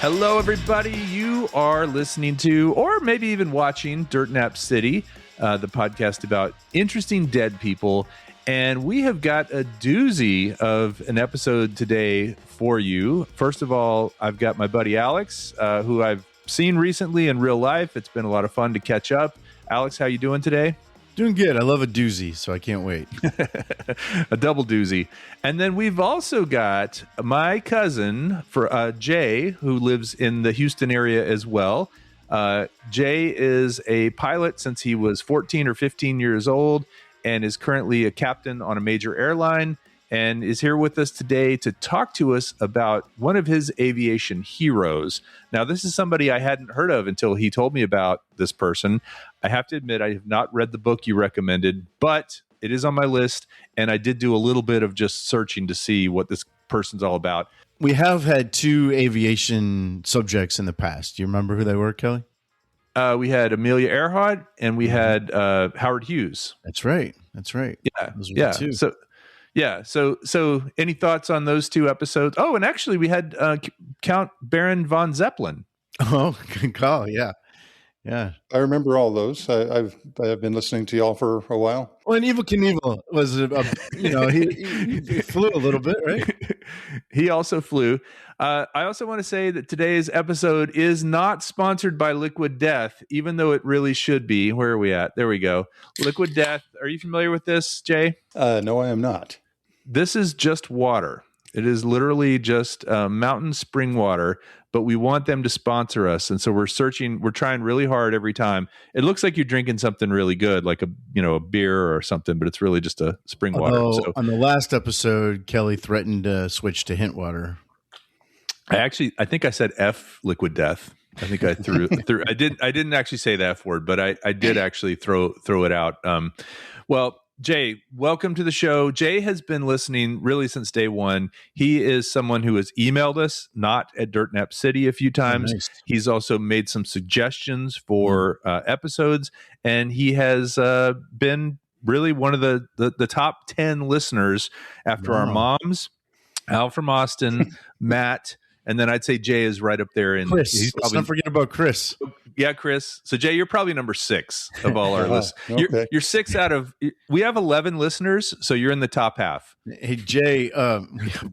Hello, everybody. You are listening to, or maybe even watching, Dirt Nap City, the podcast about interesting dead people. And we have got a doozy of an episode today for you. First of all, I've got my buddy Alex, who I've seen recently in real life. It's been a lot of fun to catch up. Alex, how you doing today? Doing good. I love a doozy, so I can't wait. A double doozy. And then we've also got my cousin, for Jay, who lives in the Houston area as well. Jay is a pilot since he was 14 or 15 years old and is currently a captain on a major airline and is here with us today to talk to us about one of his aviation heroes. Now, this is somebody I hadn't heard of until he told me about this person. I have to admit, I have not read the book you recommended, but it is on my list, and I did do a little bit of just searching to see what this person's all about. We have had two aviation subjects in the past. Do you remember who they were, Kelly? We had Amelia Earhart, and we had Howard Hughes. That's right. Yeah, Those were the two. So any thoughts on those two episodes? Oh, and actually, we had Count Baron von Zeppelin. Oh, good call. Yeah. I remember all those. I've been listening to y'all for a while. Well, and Evel Knievel was, he flew a little bit, right? He also flew. I also want to say that today's episode is not sponsored by Liquid Death, even though it really should be. Where are we at? There we go. Liquid Death. Are you familiar with this, Jay? No, I am not. This is just water. It is literally just mountain spring water, but we want them to sponsor us. And so we're trying really hard every time. It looks like you're drinking something really good, like a beer or something, but it's really just a spring water. So, on the last episode, Kelly threatened to switch to hint water. I think I said F Liquid Death. I think I threw I didn't actually say the F word, but I did actually throw it out. Well, Jay, welcome to the show. Jay has been listening really since day one. He is someone who has emailed us, not at Dirt Nap City, a few times. Oh, nice. He's also made some suggestions for episodes, and he has been really one of the top 10 listeners after our moms, Al from Austin, Matt, and then I'd say Jay is right up there. And Chris. Let's not forget about Chris. Yeah, Chris. So Jay, you're probably number 6 of all our lists. Okay. You're 6 out of. We have 11 listeners, so you're in the top half. Hey, Jay,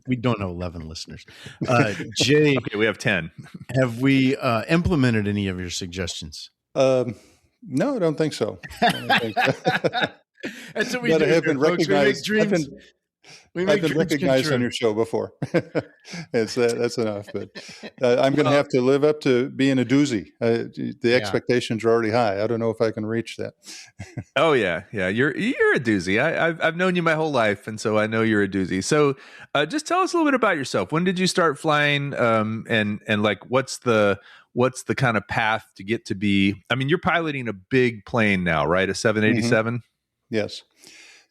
we don't know 11 listeners. Jay, okay, we have 10. Have we implemented any of your suggestions? No, I don't think so. That's what we But do. I have been recognized. I've been recognized on your show before. That's enough. But I'm going to have to live up to being a doozy. The expectations are already high. I don't know if I can reach that. Oh yeah. You're a doozy. I've known you my whole life, and so I know you're a doozy. So just tell us a little bit about yourself. When did you start flying? And like what's the kind of path to get to be? I mean, you're piloting a big plane now, right? A 787. Mm-hmm. Yes.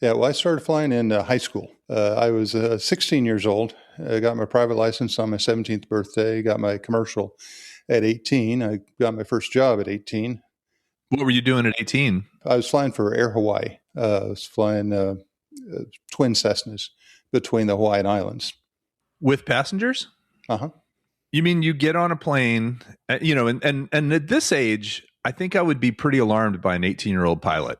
Yeah, well, I started flying in high school. I was 16 years old. I got my private license on my 17th birthday, got my commercial at 18. I got my first job at 18. What were you doing at 18? I was flying for Air Hawaii. I was flying twin Cessnas between the Hawaiian Islands. With passengers? Uh-huh. You mean you get on a plane, and at this age, I think I would be pretty alarmed by an 18-year-old pilot.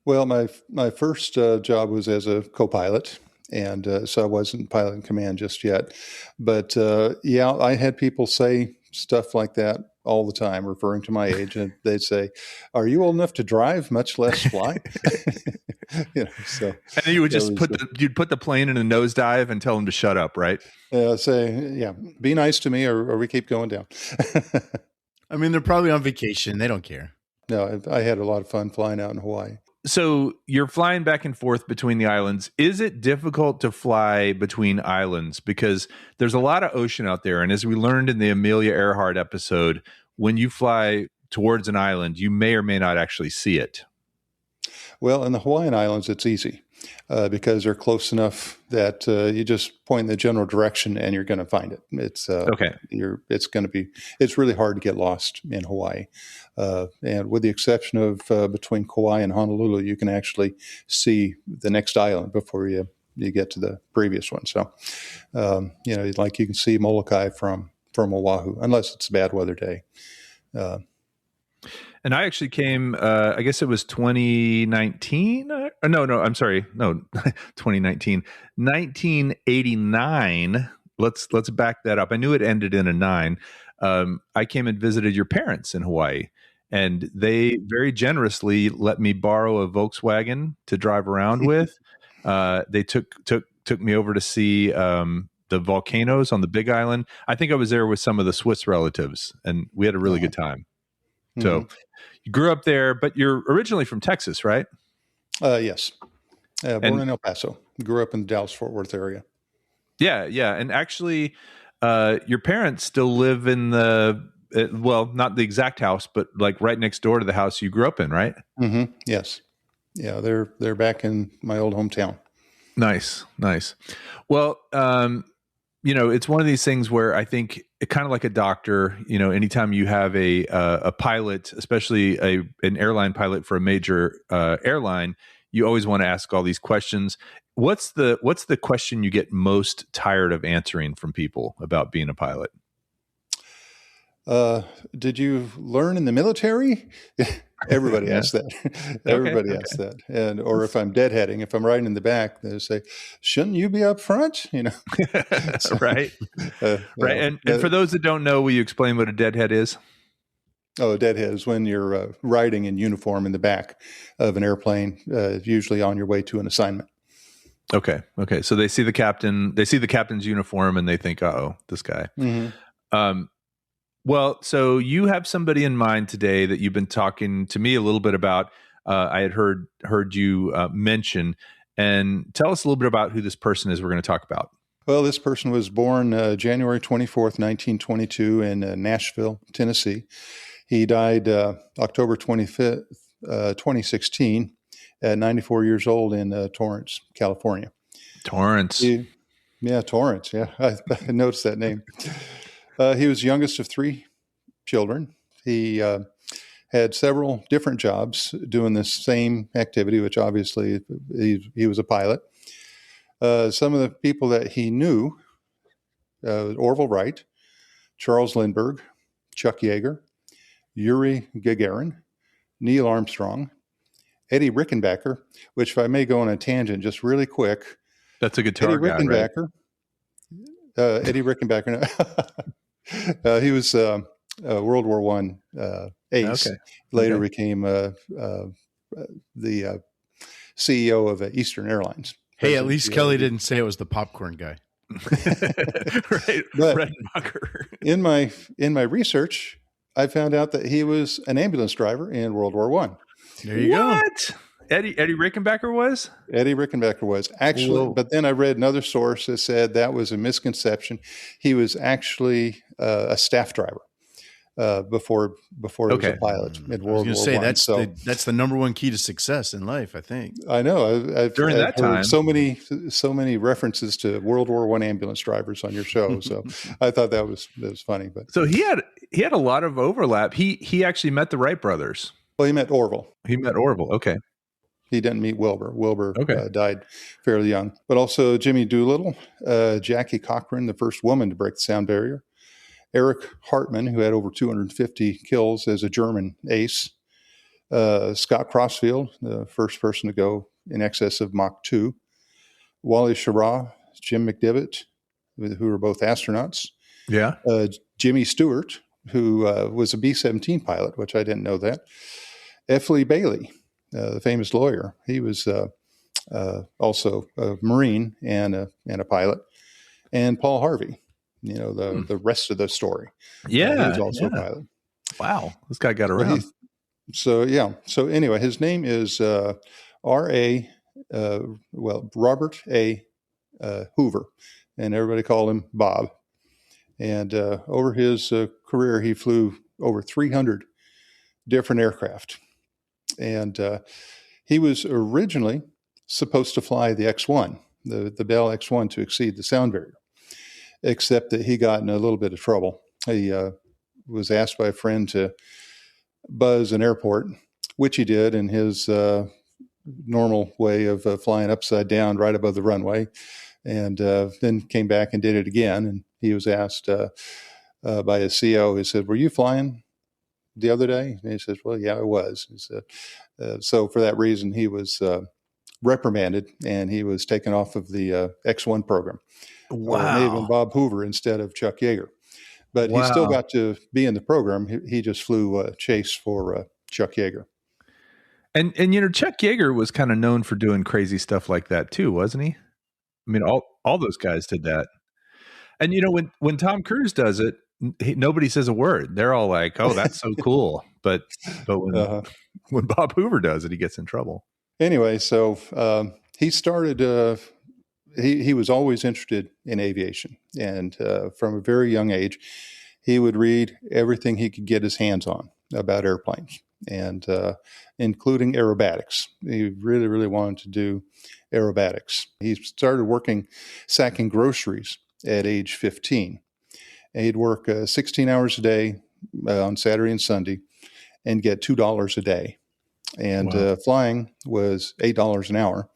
Well, my first job was as a co-pilot, and so I wasn't piloting command just yet. But I had people say stuff like that all the time, referring to my age, and they'd say, "Are you old enough to drive, much less fly?" So and you would just you'd put the plane in a nosedive and tell them to shut up, right? Say, be nice to me, or we keep going down. I mean, they're probably on vacation; they don't care. No, I had a lot of fun flying out in Hawaii. So you're flying back and forth between the islands. Is it difficult to fly between islands? Because there's a lot of ocean out there. And as we learned in the Amelia Earhart episode, when you fly towards an island, you may or may not actually see it. Well, in the Hawaiian Islands, it's easy because they're close enough that you just point in the general direction and you're going to find it. It's okay. It's really hard to get lost in Hawaii. And with the exception of between Kauai and Honolulu, you can actually see the next island before you get to the previous one. So, like you can see Molokai from from Oahu, unless it's a bad weather day. And I actually came, I guess it was 2019. No, I'm sorry. No, 2019, 1989. Let's back that up. I knew it ended in a 9. I came and visited your parents in Hawaii, and they very generously let me borrow a Volkswagen to drive around with. They took me over to see the volcanoes on the Big Island. I think I was there with some of the Swiss relatives, and we had a really good time. So you grew up there, but you're originally from Texas, right? Yes. Born in El Paso. Grew up in the Dallas-Fort Worth area. Yeah. And actually, your parents still live in not the exact house, but like right next door to the house you grew up in, right? Mm-hmm. Yes. Yeah, they're back in my old hometown. Nice. Well, it's one of these things where I think kind of like a doctor, anytime you have a pilot, especially an airline pilot for a major airline, you always want to ask all these questions. What's the question you get most tired of answering from people about being a pilot? Did you learn in the military? Everybody asks that. Everybody asks that. And or if I'm deadheading, if I'm riding in the back, they say, "Shouldn't you be up front?" So, right. Right. And for those that don't know, will you explain what a deadhead is? Oh, a deadhead is when you're riding in uniform in the back of an airplane, usually on your way to an assignment. Okay. So they see the captain's uniform and they think, "Uh-oh, this guy." Mm-hmm. Well, so you have somebody in mind today that you've been talking to me a little bit about. I had heard you mention, and tell us a little bit about who this person is we're going to talk about. Well, this person was born January 24th, 1922 in Nashville, Tennessee. He died October 25th, 2016 at 94 years old in Torrance, California. Torrance. Torrance. Yeah, I noticed that name. He was the youngest of 3 children. He had several different jobs doing this same activity, which obviously he was a pilot. Some of the people that he knew, Orville Wright, Charles Lindbergh, Chuck Yeager, Yuri Gagarin, Neil Armstrong, Eddie Rickenbacker, which if I may go on a tangent just really quick. That's a guitar Eddie guy, right? Eddie Rickenbacker. He was World War I ace. Okay. Later became the CEO of Eastern Airlines. Hey, at least Kelly didn't say it was the popcorn guy. Right. But in my research, I found out that he was an ambulance driver in World War I. There you go. Eddie Rickenbacker was? Eddie Rickenbacker was actually, Whoa. But then I read another source that said that was a misconception. He was actually a staff driver before he was a pilot in World War I. That's the number one key to success in life, I think. I know. I've that time, so many references to World War I ambulance drivers on your show, so I thought that was funny. But so he had a lot of overlap. He actually met the Wright brothers. Well, he met Orville. Okay. He didn't meet Wilbur. Wilbur Okay. Died fairly young. But also Jimmy Doolittle, Jackie Cochran, the first woman to break the sound barrier, Eric Hartman, who had over 250 kills as a German ace, Scott Crossfield, the first person to go in excess of Mach 2, Wally Schirra, Jim McDivitt, who were both astronauts, Yeah. Jimmy Stewart, who was a B-17 pilot, which I didn't know that, F. Lee Bailey, the famous lawyer. He was also a Marine and a pilot. And Paul Harvey, the rest of the story. Yeah. He was also a pilot. Wow. This guy got around. So anyway, his name is Robert A. Hoover. And everybody called him Bob. And over his career, he flew over 300 different aircraft. And he was originally supposed to fly the X-1, the Bell X-1, to exceed the sound barrier, except that he got in a little bit of trouble. He was asked by a friend to buzz an airport, which he did in his normal way of flying upside down right above the runway, and then came back and did it again. And he was asked, by his CO. He said, "Were you flying the other day?" And he says, "Well, yeah, I was." He said, so for that reason, he was reprimanded and he was taken off of the X1 program. Or it may have been Wow. Bob Hoover instead of Chuck Yeager. But he still Wow. got to be in the program. He just flew chase for Chuck Yeager. And Chuck Yeager was kind of known for doing crazy stuff like that too, wasn't he? I mean, all those guys did that. And when Tom Cruise does it, nobody says a word. They're all like, "Oh, that's so cool." But when Uh, when Bob Hoover does it, he gets in trouble. anyway, so he started. He was always interested in aviation, and from a very young age, he would read everything he could get his hands on about airplanes, and including aerobatics. He really, really wanted to do aerobatics. He started working sacking groceries at age 15. And he'd work 16 hours a day on Saturday and Sunday and get $2 a day. And Wow. flying was $8 an hour.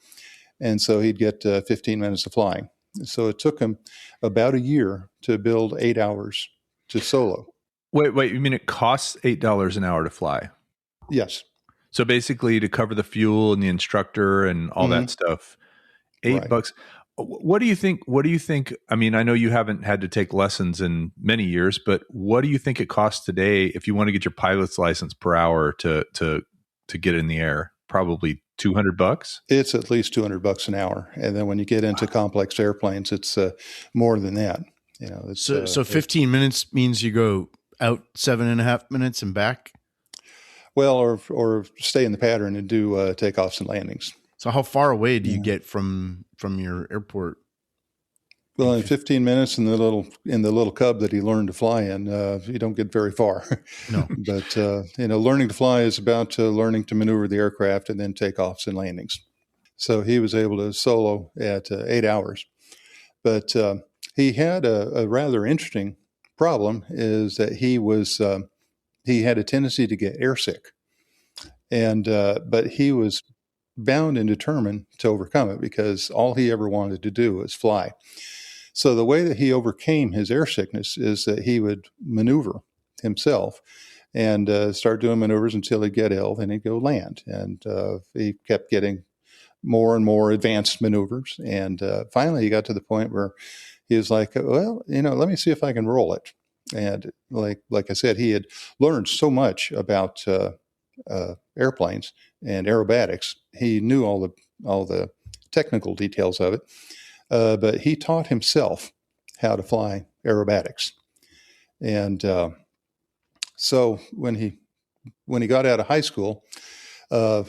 And so he'd get 15 minutes of flying. So it took him about a year to build 8 hours to solo. Wait, you mean it costs $8 an hour to fly? Yes. So basically to cover the fuel and the instructor and all that stuff, Right. $8. What do you think? I mean, I know you haven't had to take lessons in many years, but what do you think it costs today if you want to get your pilot's license per hour to get in the air? Probably $200. It's at least $200 an hour. And then when you get into complex airplanes, it's more than that. It's, So 15 minutes means you go out 7.5 minutes and back. well, or stay in the pattern and do takeoffs and landings. So how far away do you get from your airport? Well, in 15 minutes in the little cub that he learned to fly in, you don't get very far. No. But learning to fly is about learning to maneuver the aircraft and then takeoffs and landings. So he was able to solo at 8 hours. But he had a rather interesting problem, is that he had a tendency to get airsick, and but he was bound and determined to overcome it because all he ever wanted to do was fly. So the way that he overcame his airsickness is that he would maneuver himself and start doing maneuvers until he'd get ill, then he'd go land. And he kept getting more and more advanced maneuvers. And finally he got to the point where he was like, well, let me see if I can roll it. And like I said, he had learned so much about airplanes and aerobatics. He knew all the technical details of it, but he taught himself how to fly aerobatics. And so when he got out of high school,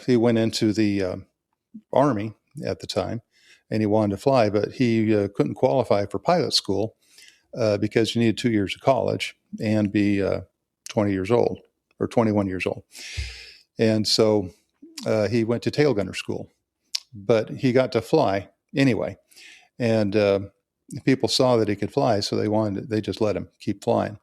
he went into the Army at the time, and he wanted to fly, but he couldn't qualify for pilot school because you needed 2 years of college and be 20 years old or 21 years old. And so he went to tail gunner school, but he got to fly anyway. And people saw that he could fly, so they just let him keep flying.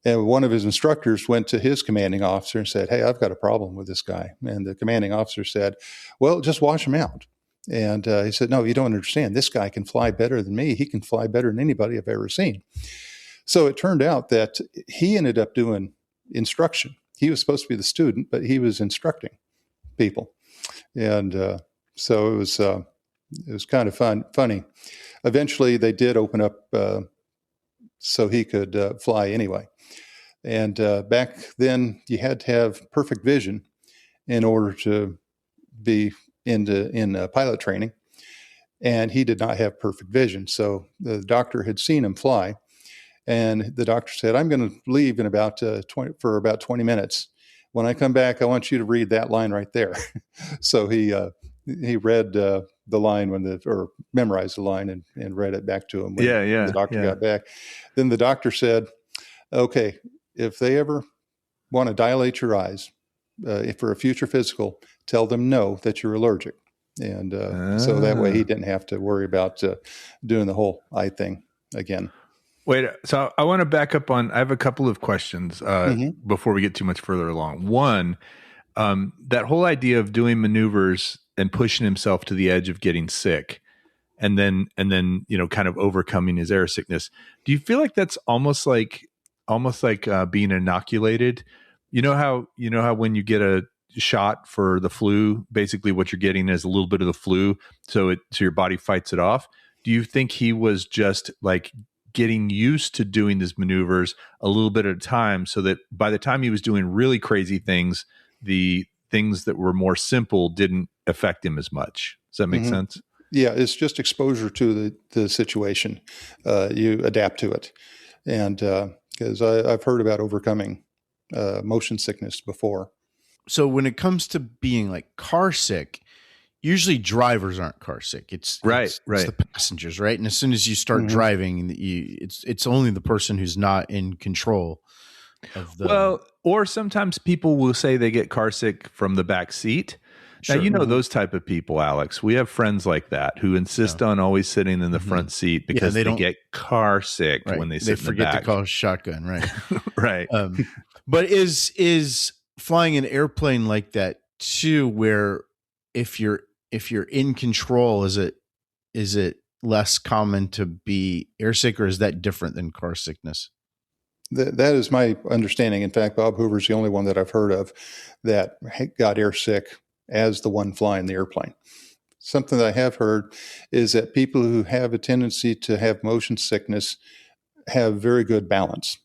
And one of his instructors went to his commanding officer and said, "Hey, I've got a problem with this guy." And the commanding officer said, "Well, just wash him out." And he said, "No, you don't understand. This guy can fly better than me. He can fly better than anybody I've ever seen." So it turned out that he ended up doing instruction. He was supposed to be the student, but he was instructing people. And so it was kind of funny. Eventually, they did open up so he could fly anyway. And back then, you had to have perfect vision in order to be in pilot training. And he did not have perfect vision. So the doctor had seen him fly. And the doctor said, "I'm going to leave in about 20 minutes. When I come back, I want you to read that line right there." So he read the line or memorized the line and read it back to him when the doctor got back. Then the doctor said, "Okay, if they ever want to dilate your eyes for a future physical, tell them no, that you're allergic." And so that way he didn't have to worry about doing the whole eye thing again. Wait, so I want to back up I have a couple of questions before we get too much further along. One, that whole idea of doing maneuvers and pushing himself to the edge of getting sick and then kind of overcoming his air sickness. Do you feel like that's almost like almost like being inoculated. You know how when you get a shot for the flu, basically what you're getting is a little bit of the flu, so your body fights it off. Do you think he was just like getting used to doing these maneuvers a little bit at a time, so that by the time he was doing really crazy things, the things that were more simple didn't affect him as much? Does that make Hmm. sense? Yeah, it's just exposure to the situation. You adapt to it. And because I've heard about overcoming motion sickness before. So when it comes to being like car sick, usually drivers aren't car sick. It's Right, it's right. the passengers, right? And as soon as you start Hmm. driving, it's only the person who's not in control of the. Well, or sometimes people will say they get car sick from the back seat. Now, Sure. Hmm. those type of people, Alex. We have friends like that who Yeah. insist on always sitting in the Hmm. front seat Yeah, because they they don't. get car sick Right. when they They sit in the forget to back. call shotgun. Right. Right. But is flying an airplane like that too, where if you're in control, is it less common to be airsick, or is that different than car sickness? That is my understanding. In fact, Bob Hoover's the only one that I've heard of that got air sick as the one flying the airplane. Something that I have heard is that people who have a tendency to have motion sickness have very good balance.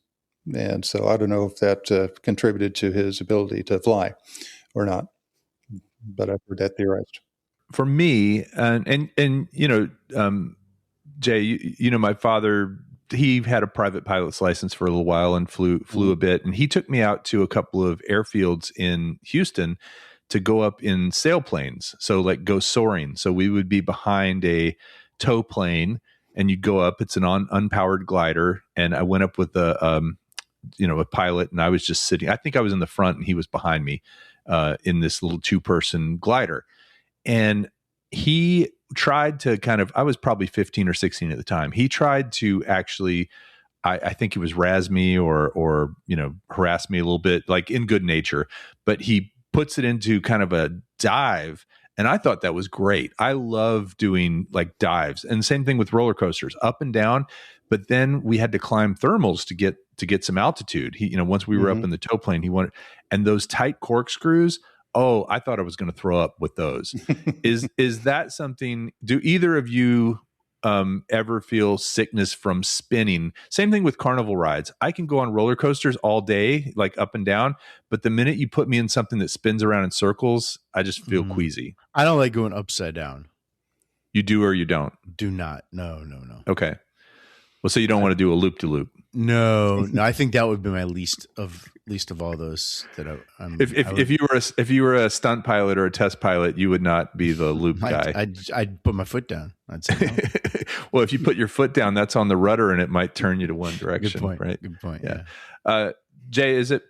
And so I don't know if that contributed to his ability to fly or not, but I've heard that theorized. For me, and Jay, my father, he had a private pilot's license for a little while and flew Mhm. a bit, and he took me out to a couple of airfields in Houston to go up in sailplanes, so like go soaring. So we would be behind a tow plane, and you'd go up. It's an unpowered glider, and I went up with a pilot, and I was just sitting. I think I was in the front, and he was behind me in this little 2-person glider, and he tried to I was probably 15 or 16 at the time. He tried to actually, I think it was razz me or harass me a little bit, like in good nature, but he puts it into kind of a dive. And I thought that was great. I love doing like dives, and same thing with roller coasters, up and down. But then we had to climb thermals to get some altitude. Once we were up Mhm. in the tow plane, he wanted, and those tight corkscrews. Oh, I thought I was going to throw up with those. Is that something? Do either of you ever feel sickness from spinning? Same thing with carnival rides. I can go on roller coasters all day, like up and down, but the minute you put me in something that spins around in circles, I just feel Mm. queasy. I don't like going upside down. You do or you don't? Do not. No, no, no. Okay. Well, so you don't want to do a loop to loop. No, no. I think that would be my least of all those that I'm. If you were a stunt pilot or a test pilot, you would not be the loop guy. I'd put my foot down. I'd say no. Well, if you put your foot down, that's on the rudder, and it might turn you to one direction. Good point. Right? Good point. Yeah. Yeah. Jay, is it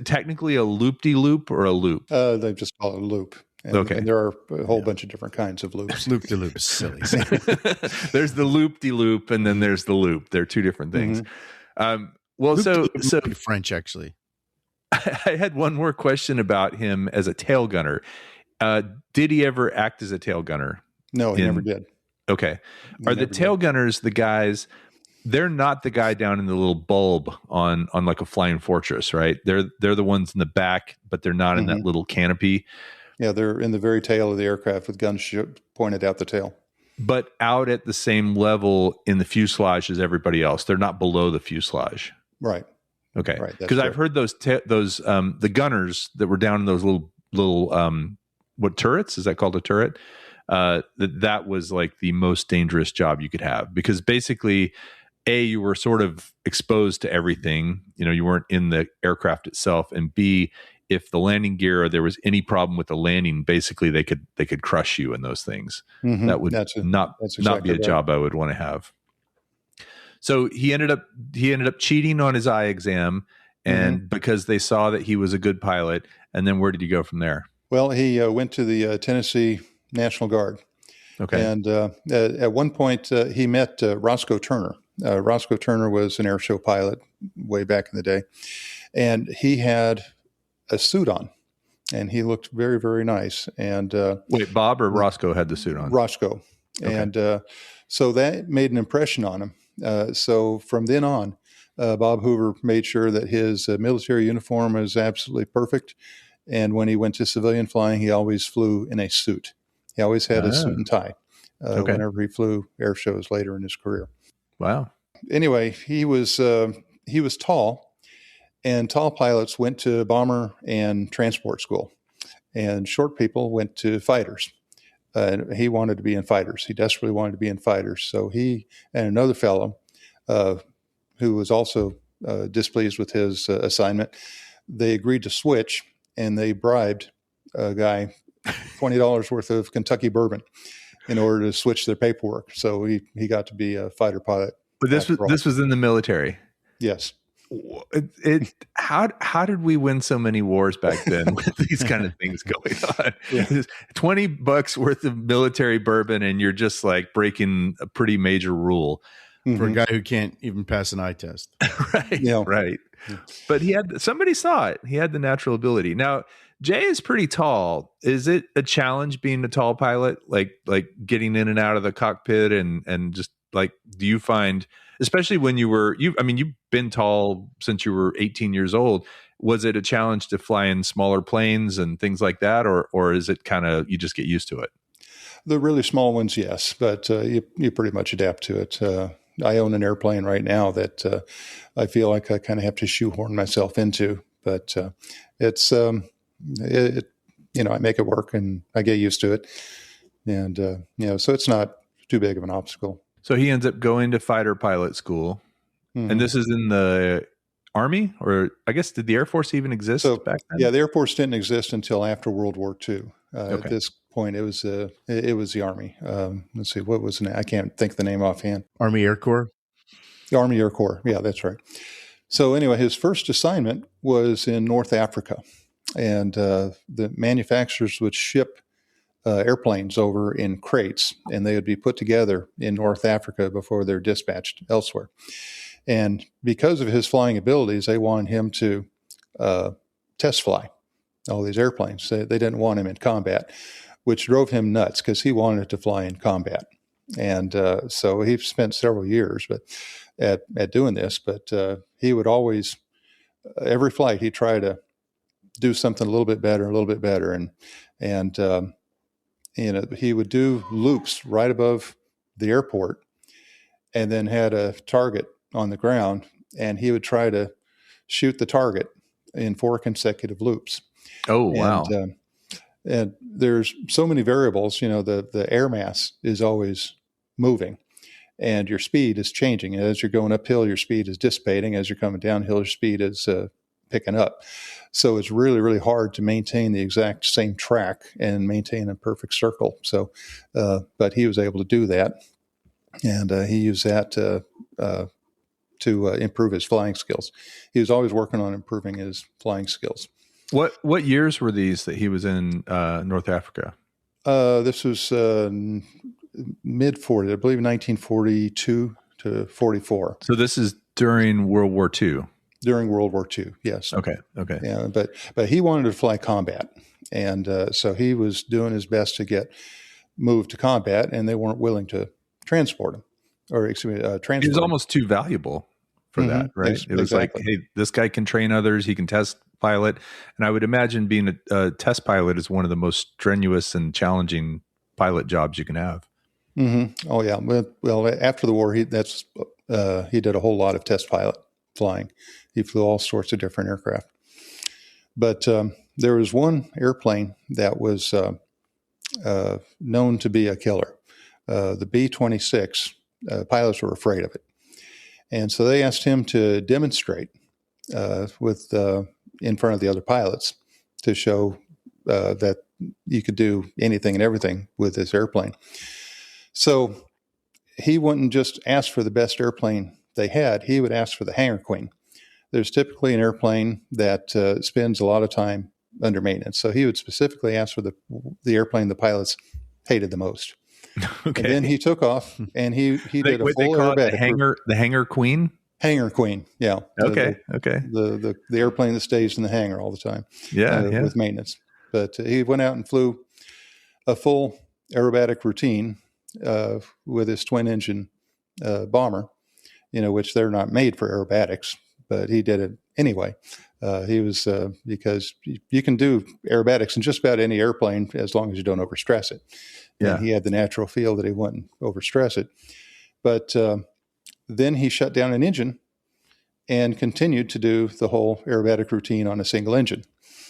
technically a loop-de-loop or a loop? They just call it a loop. Okay. And there are a whole bunch of different kinds of loops. Loop de loop is silly. There's the loop-de-loop, and then there's the loop. They're two different things. Well, Loop-de-loop so might be French, actually. I had one more question about him as a tail gunner. Did he ever act as a tail gunner? No, he never did. Okay. He Are the never tail did. gunners the guys? They're not the guy down in the little bulb on like a flying fortress, right? They're the ones in the back, but they're not in that little canopy. Yeah, they're in the very tail of the aircraft with guns pointed out the tail. But out at the same level in the fuselage as everybody else. They're not below the fuselage. Right. Okay. Right. Because I've heard those the gunners that were down in those little what turrets? Is that called a turret? That was like the most dangerous job you could have, because basically, A, you were sort of exposed to everything. You weren't in the aircraft itself, and B, if the landing gear or there was any problem with the landing, basically they could crush you in those things. Mm-hmm. That would That's not exactly be a right. job I would want to have. So he ended up cheating on his eye exam, and because they saw that he was a good pilot. And then where did he go from there? Well, he went to the Tennessee National Guard. Okay. And at one point, he met Roscoe Turner. Roscoe Turner was an airshow pilot way back in the day. And he had a suit on, and he looked very, very nice. And wait, Bob or Roscoe had the suit on? Roscoe. Okay. And so that made an impression on him. So from then on, Bob Hoover made sure that his military uniform was absolutely perfect. And when he went to civilian flying, he always flew in a suit. He always had a suit and tie Okay. whenever he flew air shows later in his career. Wow. Anyway, he was tall, and tall pilots went to bomber and transport school, and short people went to fighters. He wanted to be in fighters. He desperately wanted to be in fighters. So he and another fellow who was also displeased with his assignment, they agreed to switch, and they bribed a guy $20 worth of Kentucky bourbon in order to switch their paperwork. So he got to be a fighter pilot. But this was in the military. Yes. How did we win so many wars back then with these kind of things going on? Yeah. $20 worth of military bourbon, and you're just like breaking a pretty major rule for a guy who can't even pass an eye test. Right. Yeah. Right. But somebody saw it. He had the natural ability. Now, Jay is pretty tall. Is it a challenge being a tall pilot? Like getting in and out of the cockpit and just like, do you find, especially when you've been tall since you were 18 years old, was it a challenge to fly in smaller planes and things like that? Or is it kind of, you just get used to it? The really small ones, yes, but you pretty much adapt to it. I own an airplane right now that I feel like I kind of have to shoehorn myself into, but it's I make it work and I get used to it, and so it's not too big of an obstacle. So he ends up going to fighter pilot school, and this is in the Army, or I guess did the Air Force even exist back then? Yeah, the Air Force didn't exist until after World War II. At this point, it was the Army. Let's see, what was the name? I can't think of the name offhand. Army Air Corps? The Army Air Corps. Yeah, that's right. So anyway, his first assignment was in North Africa, and the manufacturers would ship airplanes over in crates, and they would be put together in North Africa before they're dispatched elsewhere. And because of his flying abilities, they wanted him to test fly all these airplanes. They didn't want him in combat, which drove him nuts because he wanted to fly in combat. And so he spent several years at doing this, but he would always, every flight, he'd try to do something a little bit better. And he would do loops right above the airport and then had a target on the ground, and he would try to shoot the target in 4 consecutive loops. Oh, wow. And there's so many variables, the air mass is always moving and your speed is changing. As you're going uphill, your speed is dissipating. As you're coming downhill, your speed is picking up. So it's really, really hard to maintain the exact same track and maintain a perfect circle. So, but he was able to do that. And he used that to improve his flying skills. He was always working on improving his flying skills. What years were these that he was in North Africa? This was mid 40s, I believe 1942 to 44. So this is during World War II. During World War II, yes. Okay. Yeah, but he wanted to fly combat, and so he was doing his best to get moved to combat, and they weren't willing to transport him, or transport. He was almost too valuable for that, right? It was exactly. Like, hey, this guy can train others. He can test pilot, and I would imagine being a test pilot is one of the most strenuous and challenging pilot jobs you can have. Mm-hmm. Oh yeah. Well, after the war, he did a whole lot of test pilot flying. He flew all sorts of different aircraft. But there was one airplane that was known to be a killer. The B-26, pilots were afraid of it. And so they asked him to demonstrate in front of the other pilots to show that you could do anything and everything with this airplane. So he wouldn't just ask for the best airplane they had. He would ask for the Hangar Queen. There's typically an airplane that spends a lot of time under maintenance. So he would specifically ask for the airplane the pilots hated the most. Okay. And then he took off and he did a full aerobatic. The Hangar Queen? Hangar Queen, yeah. Okay. The airplane that stays in the hangar all the time. Yeah. With maintenance. But he went out and flew a full aerobatic routine with his twin engine bomber. which they're not made for aerobatics, but he did it anyway. He was because you can do aerobatics in just about any airplane as long as you don't overstress it. And Yeah. he had the natural feel that he wouldn't overstress it. But then he shut down an engine and continued to do the whole aerobatic routine on a single engine.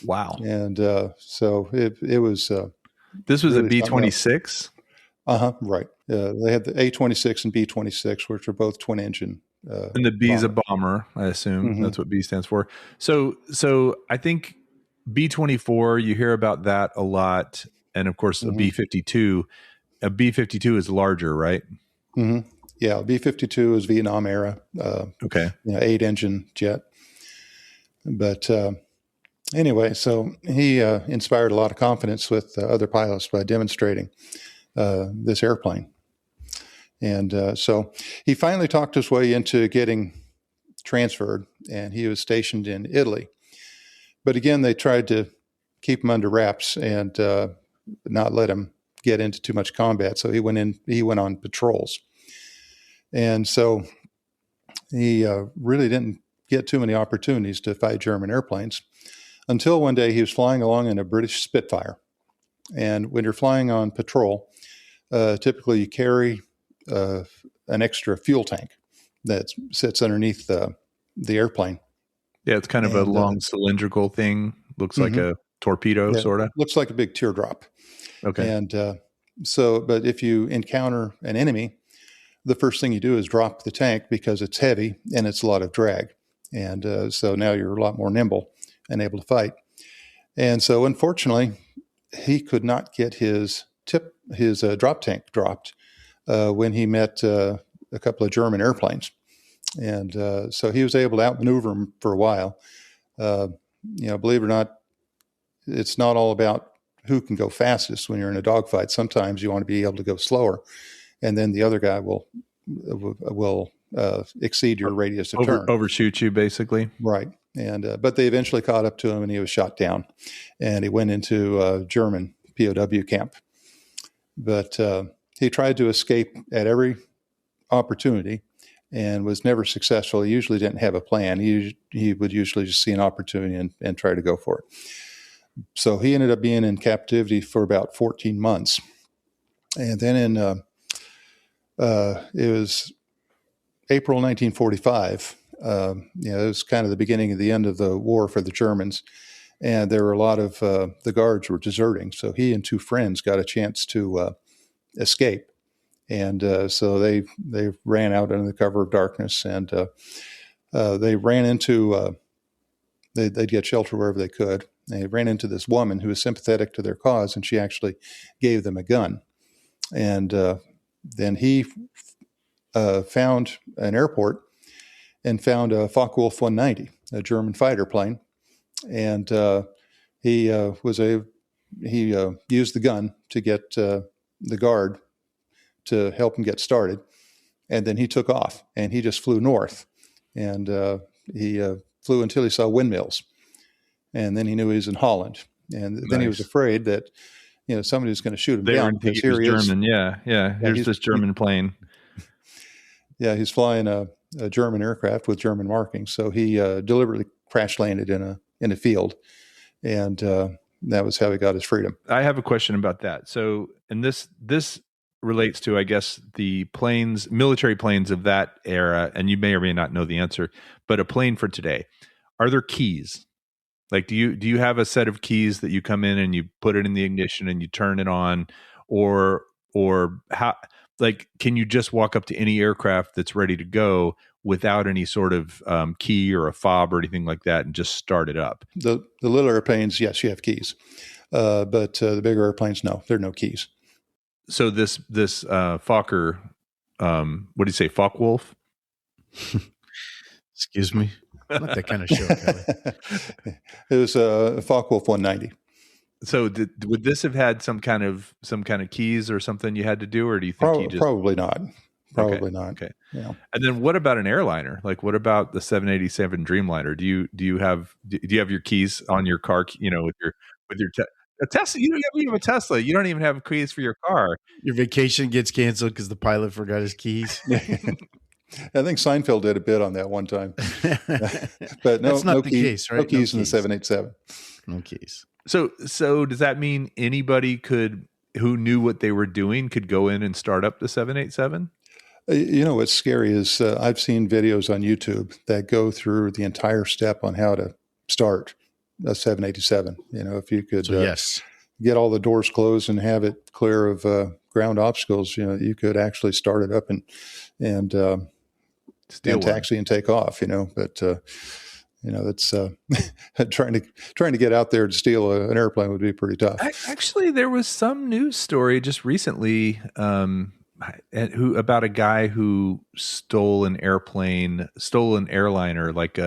Wow. And so it was. This was really a B-26? Right. They had the A-26 and B-26, which are both twin engine. And the B is a bomber, I assume. Mm-hmm. That's what B stands for. So I think B-24, you hear about that a lot. And of course, a B-52. A B-52 is larger, right? Mm-hmm. Yeah, B-52 is Vietnam era. Okay. 8-engine jet. But anyway, so he inspired a lot of confidence with other pilots by demonstrating this airplane. And so he finally talked his way into getting transferred, and he was stationed in Italy. But again, they tried to keep him under wraps and not let him get into too much combat. So he went on patrols. And so he really didn't get too many opportunities to fight German airplanes until one day he was flying along in a British Spitfire. And when you're flying on patrol, typically you carry an extra fuel tank that sits underneath the airplane. Yeah, it's kind of a long cylindrical thing. Looks like a torpedo, sort of. Looks like a big teardrop. Okay. And but if you encounter an enemy, the first thing you do is drop the tank because it's heavy and it's a lot of drag. And so now you're a lot more nimble and able to fight. And so unfortunately, he could not get his drop tank dropped when he met a couple of German airplanes. And so he was able to outmaneuver them for a while. Believe it or not, it's not all about who can go fastest when you're in a dogfight. Sometimes you want to be able to go slower, and then the other guy will exceed your radius of turn. Overshoot you, basically. Right. And but they eventually caught up to him, and he was shot down, and he went into a German POW camp. But he tried to escape at every opportunity and was never successful. He usually didn't have a plan. He would usually just see an opportunity and try to go for it. So he ended up being in captivity for about 14 months. And then it was April 1945. It was kind of the beginning of the end of the war for the Germans. And there were a lot of the guards were deserting. So he and two friends got a chance to escape. And so they ran out under the cover of darkness, and they ran into they'd get shelter wherever they could. They ran into this woman who was sympathetic to their cause, and she actually gave them a gun. And then he found an airport and found a Focke-Wulf 190, a German fighter plane, and he used the gun to get the guard to help him get started. And then he took off, and he just flew north, and he flew until he saw windmills. And then he knew he was in Holland. And then he was afraid that, somebody was going to shoot him down. Because here he is. German. Yeah. Here's this German plane. Yeah, he's flying a German aircraft with German markings. So he deliberately crash landed in a field. And that was how he got his freedom. I have a question about that. So, and this relates to, I guess, the military planes of that era, and you may or may not know the answer, but a plane for today, are there keys? Like, do you have a set of keys that you come in and you put it in the ignition and you turn it on, or how, like, can you just walk up to any aircraft that's ready to go without any sort of key or a fob or anything like that and just start it up? The little airplanes, yes, you have keys. But the bigger airplanes, no, there are no keys. So this Fokker, what do you say, Focke-Wulf? Excuse me. Not that kind of show, Kelly. It was a Focke-Wulf 190. So would this have had some kind of keys or something you had to do, or do you think probably not? Probably not. Okay. Yeah. And then what about an airliner? Like, what about the 787 Dreamliner? Do you have your keys on your car? With your a Tesla. You don't have a Tesla. You don't even have keys for your car. Your vacation gets canceled because the pilot forgot his keys. I think Seinfeld did a bit on that one time, but That's not no the key, case, right? no keys in the 787. No keys. So does that mean anybody who knew what they were doing could go in and start up the 787? What's scary is I've seen videos on YouTube that go through the entire step on how to start a 787. If you could Yes, get all the doors closed and have it clear of ground obstacles, you could actually start it up and taxi and take off. But that's trying to get out there to steal an airplane would be pretty tough. Actually, there was some news story just recently about a guy who stole an airliner, like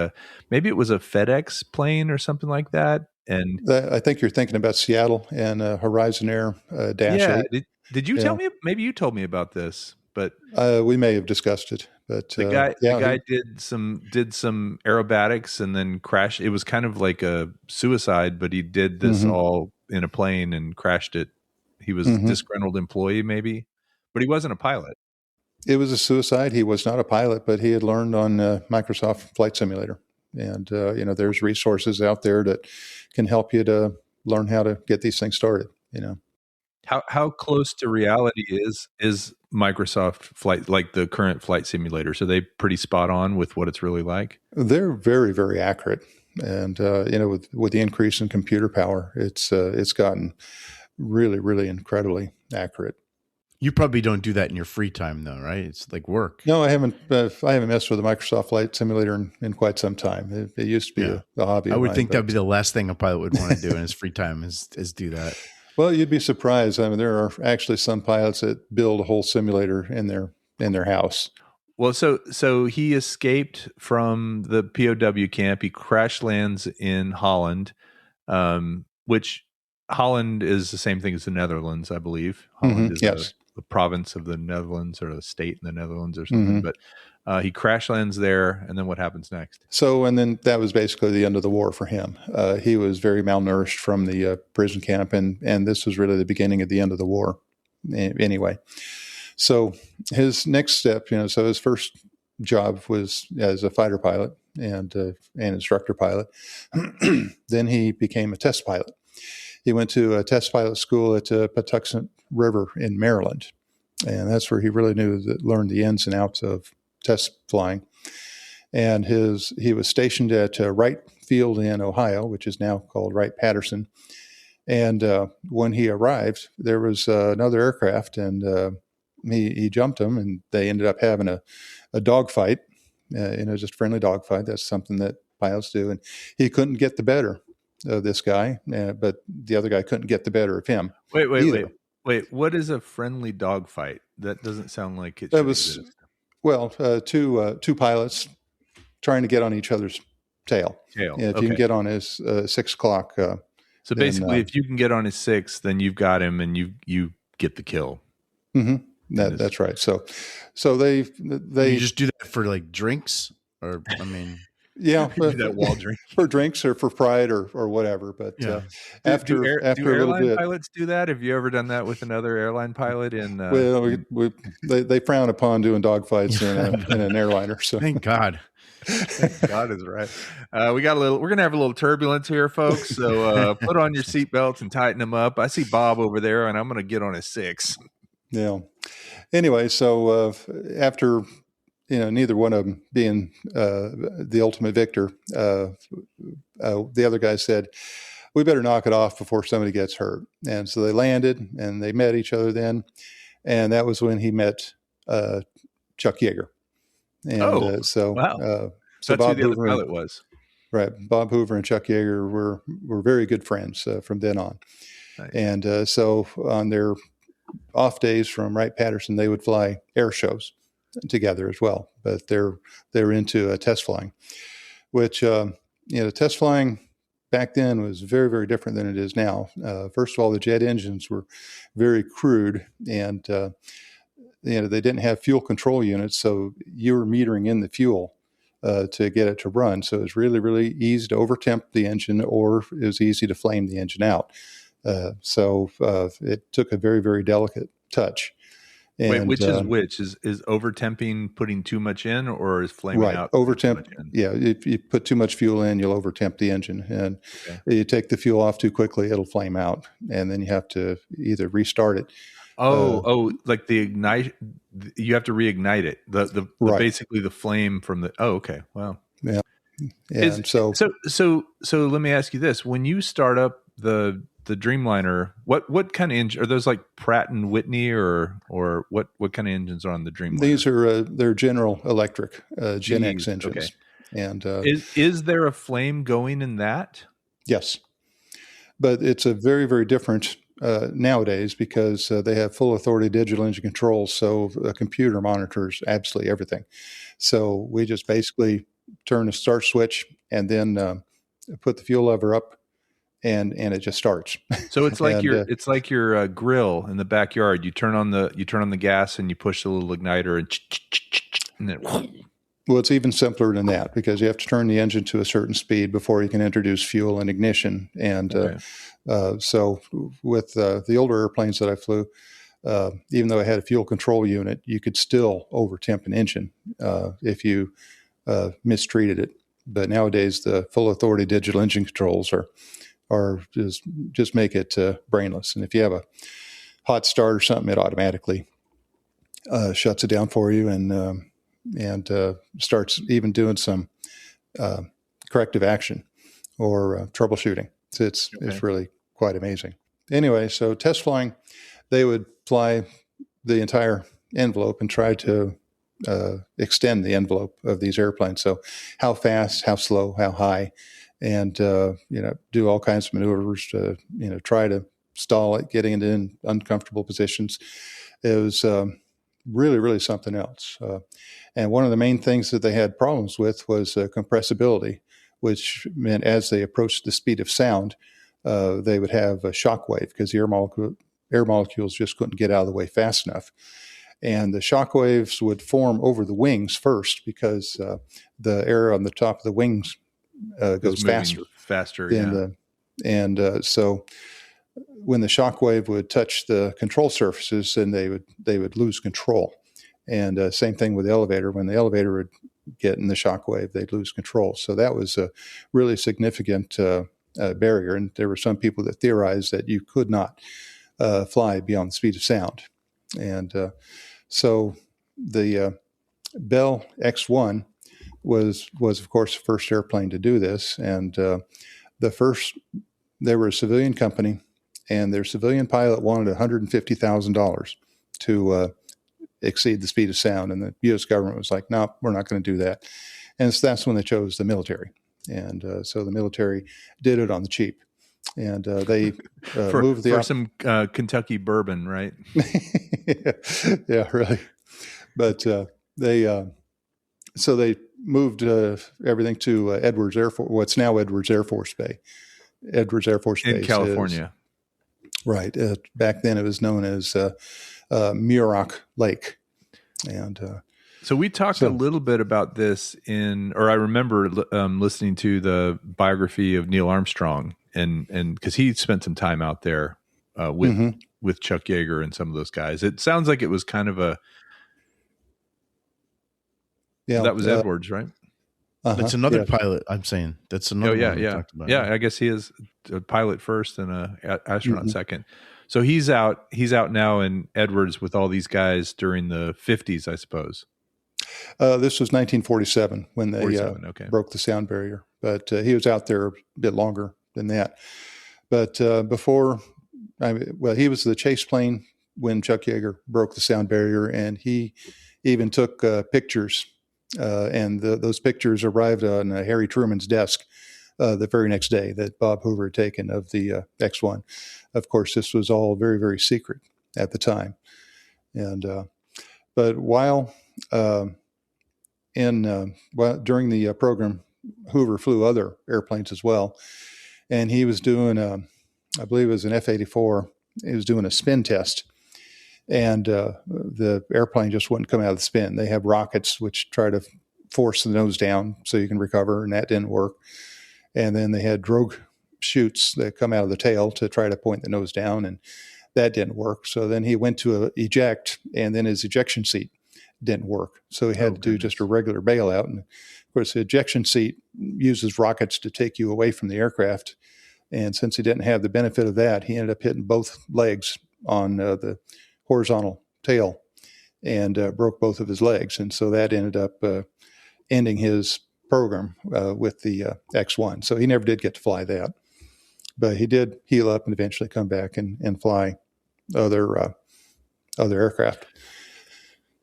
maybe it was a FedEx plane or something like that. And I think you're thinking about Seattle and Horizon Air Dash 8. Did you tell me? Maybe you told me about this, but we may have discussed it. But the guy did some aerobatics and then crashed. It was kind of like a suicide, but he did this all in a plane and crashed it. He was a disgruntled employee, maybe, but he wasn't a pilot. It was a suicide. He was not a pilot, but he had learned on Microsoft Flight Simulator. And, there's resources out there that can help you to learn how to get these things started, How close to reality is Microsoft Flight, like the current flight simulators? Are they pretty spot on with what it's really like? They're very, very accurate. And, with the increase in computer power, it's gotten really, really incredibly accurate. You probably don't do that in your free time, though, right? It's like work. No, I haven't. I haven't messed with the Microsoft Flight Simulator in quite some time. It used to be a hobby. I would think that'd be the last thing a pilot would want to do in his free time is do that. Well, you'd be surprised. I mean, there are actually some pilots that build a whole simulator in their house. Well, so he escaped from the POW camp. He crash lands in Holland, which Holland is the same thing as the Netherlands, I believe. Holland is a province of the Netherlands or a state in the Netherlands or something. But he crash lands there, and then what happens next? And then that was basically the end of the war for him. He was very malnourished from the prison camp, and this was really the beginning of the end of the war. Anyway, so his next step, so his first job was as a fighter pilot and an instructor pilot. Then he became a test pilot. He went to a test pilot school at Patuxent River in Maryland, and that's where he really learned the ins and outs of test flying. And he was stationed at Wright Field in Ohio, which is now called Wright-Patterson. And when he arrived, there was another aircraft, and he jumped him, and they ended up having a dogfight, just a friendly dogfight. That's something that pilots do. And he couldn't get the better of this guy, but the other guy couldn't get the better of him. Wait. What is a friendly dogfight? That doesn't sound like it should exist. Well, two pilots trying to get on each other's tail. If you can get on his 6 o'clock. So basically, if you can get on his 6, then you've got him, and you get the kill. That's right. So they you just do that for like drinks, or I mean. Yeah, do that while drinking for drinks or for pride or whatever. But after a little bit, pilots do that. Have you ever done that with another airline pilot? They frown upon doing dogfights in an airliner. So thank God. Thank God is right. We're gonna have a little turbulence here, folks. So put on your seatbelts and tighten them up. I see Bob over there, and I'm gonna get on his 6. Yeah. Anyway, so after. Neither one of them being the ultimate victor. The other guy said, we better knock it off before somebody gets hurt. And so they landed, and they met each other then. And that was when he met Chuck Yeager. And wow. So that's Bob who the Hoover other pilot was. Right. Bob Hoover and Chuck Yeager were very good friends from then on. Nice. And so on their off days from Wright-Patterson, they would fly air shows together as well, but they're into test flying, which test flying back then was very, very different than it is now. First of all, the jet engines were very crude, and they didn't have fuel control units, so you were metering in the fuel to get it to run. So it was really, really easy to overtemp the engine, or it was easy to flame the engine out. So it took a very, very delicate touch. Wait, And which is which? Is overtemping putting too much in, or is flaming right, out putting too overtemp. much in? Yeah, if you put too much fuel in, you'll overtemp the engine, and Okay. you take the fuel off too quickly, it'll flame out, and then you have to either restart it. Like the ignite, you have to reignite it. The Right. basically the flame from the. Oh, okay. Wow. Yeah. Is And so so let me ask you this: when you start up the Dreamliner, what kind of engine are those? Like Pratt and Whitney, or what kind of engines are on the Dreamliner? these are they're General Electric Gen X Geez, okay. engines, and Is there a flame going in that? yes, but it's a very, very different nowadays because they have full authority digital engine controls. So a computer monitors absolutely everything. So we just basically turn the start switch and then put the fuel lever up, and it just starts. So it's like And your grill in the backyard. You turn on the gas and you push the little igniter and then well, it's even simpler than that because you have to turn the engine to a certain speed before you can introduce fuel and ignition. And okay. so with the older airplanes that I flew, even though I had a fuel control unit, you could still overtemp an engine if you mistreated it. But nowadays, the full authority digital engine controls are just make it brainless. And if you have a hot start or something, it automatically shuts it down for you and starts even doing some corrective action or troubleshooting. So it's really quite amazing. Anyway, so test flying, they would fly the entire envelope and try to extend the envelope of these airplanes. So how fast, how slow, how high, and do all kinds of maneuvers to try to stall it, getting it in uncomfortable positions. It was really, really something else. And one of the main things that they had problems with was compressibility, which meant as they approached the speed of sound, they would have a shock wave because the air molecules just couldn't get out of the way fast enough. And the shock waves would form over the wings first because the air on the top of the wings goes faster than so when the shock wave would touch the control surfaces, then they would lose control. And same thing with the elevator. When the elevator would get in the shock wave, they'd lose control. So that was a really significant barrier. And there were some people that theorized that you could not fly beyond the speed of sound. And so the Bell X-1 was of course the first airplane to do this. And they were a civilian company, and their civilian pilot wanted $150,000 to exceed the speed of sound. And the U.S. government was like, no, we're not going to do that. And so that's when they chose the military. And so the military did it on the cheap. And they moved for some Kentucky bourbon, right? Yeah, really. But they moved everything to Edwards Air Force, what's now Edwards Air Force Base. Edwards Air Force Base in California. Right. Back then it was known as Muroc Lake. And so we talked a little bit about this I remember listening to the biography of Neil Armstrong, and because he spent some time out there with Chuck Yeager and some of those guys. It sounds like it was kind of that was Edwards, right? That's another pilot. I'm saying that's another. one we talked about. Yeah, I guess he is a pilot first and a astronaut second. So he's out now in Edwards with all these guys during the 50s, I suppose. This was 1947 when they broke the sound barrier, but he was out there a bit longer than that. But he was the chase plane when Chuck Yeager broke the sound barrier, and he even took pictures. And those pictures arrived on Harry Truman's desk the very next day that Bob Hoover had taken of the X-1. Of course, this was all very, very secret at the time. And but while during the program, Hoover flew other airplanes as well, and he was doing, I believe it was an F-84. He was doing a spin test. And the airplane just wouldn't come out of the spin. They have rockets which try to force the nose down so you can recover, and that didn't work. And then they had drogue chutes that come out of the tail to try to point the nose down, and that didn't work. So then he went to eject, and then his ejection seat didn't work. So he had to do just a regular bailout. And of course, the ejection seat uses rockets to take you away from the aircraft. And since he didn't have the benefit of that, he ended up hitting both legs on the horizontal tail and broke both of his legs. And so that ended up ending his program with the X-1. So he never did get to fly that. But he did heal up and eventually come back and fly other aircraft.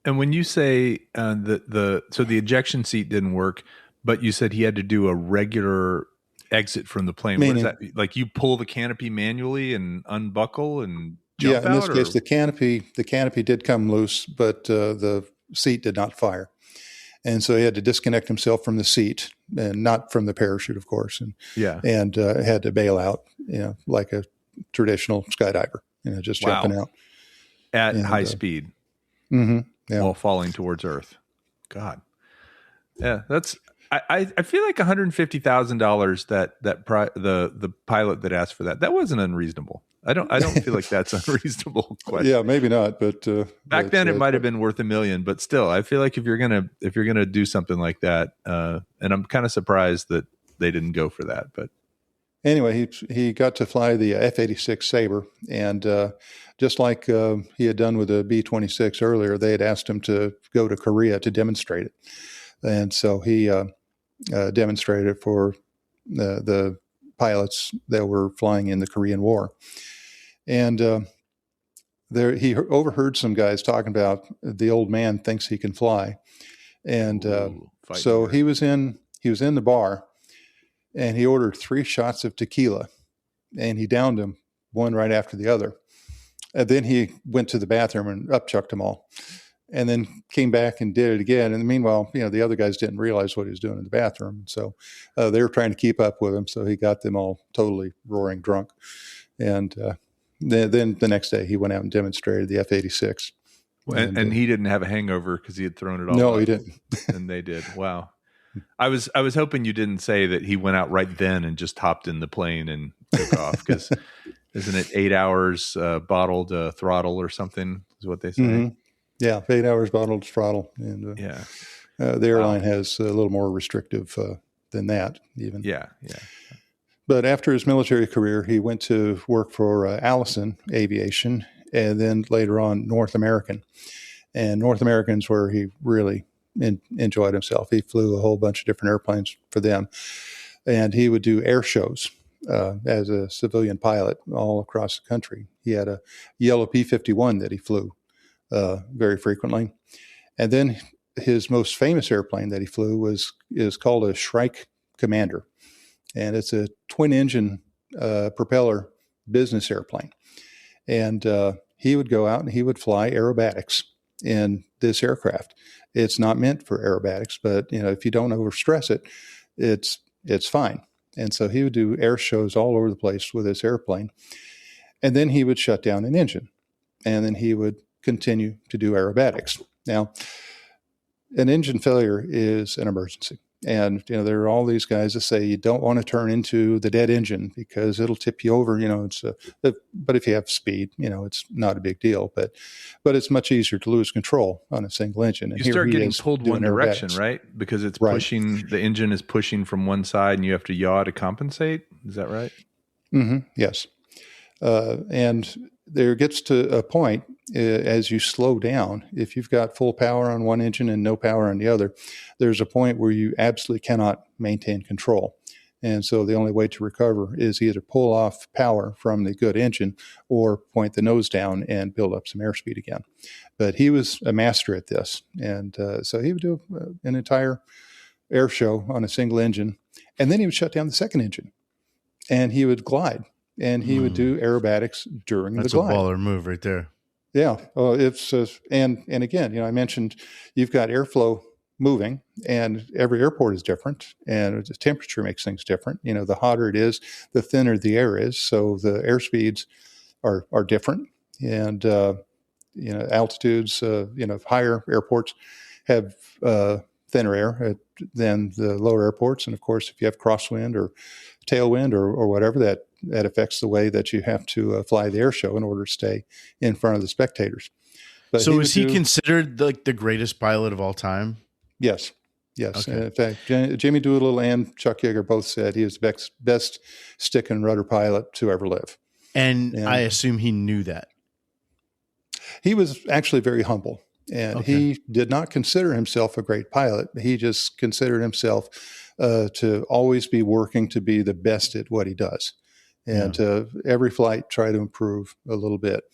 And when you say the ejection seat didn't work, but you said he had to do a regular exit from the plane. Meaning, what is that? Like you pull the canopy manually and unbuckle and jump out? Yeah, in this case, the canopy did come loose, but the seat did not fire. And so he had to disconnect himself from the seat, and not from the parachute, of course, and had to bail out, like a traditional skydiver, just jumping out at high speed, while falling towards Earth. God, yeah, that's. I feel like $150,000 that the pilot that asked for that wasn't unreasonable. I don't feel like that's unreasonable question. Yeah, maybe not, but back then it might have been worth $1 million. But still, I feel like if you're gonna do something like that, and I'm kind of surprised that they didn't go for that. But anyway, he got to fly the F-86 Sabre, and just like he had done with the B-26 earlier, they had asked him to go to Korea to demonstrate it, and so he demonstrated it for the pilots that were flying in the Korean War. And he overheard some guys talking about the old man thinks he can fly, and so he was in the bar, and he ordered 3 shots of tequila, and he downed them one right after the other, and then he went to the bathroom and upchucked them all, and then came back and did it again. And meanwhile, the other guys didn't realize what he was doing in the bathroom, so they were trying to keep up with him. So he got them all totally roaring drunk, and then the next day he went out and demonstrated the F-86. And he didn't have a hangover because he had thrown it all. No, he didn't. And they did. Wow. I was hoping you didn't say that he went out right then and just hopped in the plane and took off, because isn't it 8 hours bottled throttle or something is what they say? Mm-hmm. Yeah, 8 hours bottled throttle. And the airline has a little more restrictive than that even. Yeah. But after his military career, he went to work for Allison Aviation, and then later on North American. And North American's where he really enjoyed himself. He flew a whole bunch of different airplanes for them, and he would do air shows as a civilian pilot all across the country. He had a yellow P-51 that he flew very frequently. And then his most famous airplane that he flew is called a Shrike Commander. And it's a twin-engine propeller business airplane. And he would go out and he would fly aerobatics in this aircraft. It's not meant for aerobatics, but if you don't overstress it, it's fine. And so he would do air shows all over the place with this airplane. And then he would shut down an engine. And then he would continue to do aerobatics. Now, an engine failure is an emergency. And, there are all these guys that say you don't want to turn into the dead engine because it'll tip you over, but if you have speed, it's not a big deal, but it's much easier to lose control on a single engine. And you start getting pulled one direction, right? Because it's pushing, the engine is pushing from one side and you have to yaw to compensate. Is that right? Mm-hmm. Yes. And there gets to a point as you slow down, if you've got full power on one engine and no power on the other, there's a point where you absolutely cannot maintain control. And so the only way to recover is either pull off power from the good engine or point the nose down and build up some airspeed again. But he was a master at this. And so he would do an entire air show on a single engine, and then he would shut down the second engine and he would glide. And he would do aerobatics during the glide. That's a baller move right there. Yeah. It's and again, I mentioned you've got airflow moving, and every airport is different, and the temperature makes things different. The hotter it is, the thinner the air is, so the air speeds are different, and altitudes. Higher airports have thinner air than the lower airports, and of course, if you have crosswind or tailwind or whatever, that that affects the way that you have to fly the air show in order to stay in front of the spectators. But so is he considered like the greatest pilot of all time? Yes. Yes. Okay. In fact, Jimmy Doolittle and Chuck Yeager both said he was the best stick and rudder pilot to ever live. And I assume he knew that. He was actually very humble, and he did not consider himself a great pilot. He just considered himself to always be working to be the best at what he does. And every flight try to improve a little bit.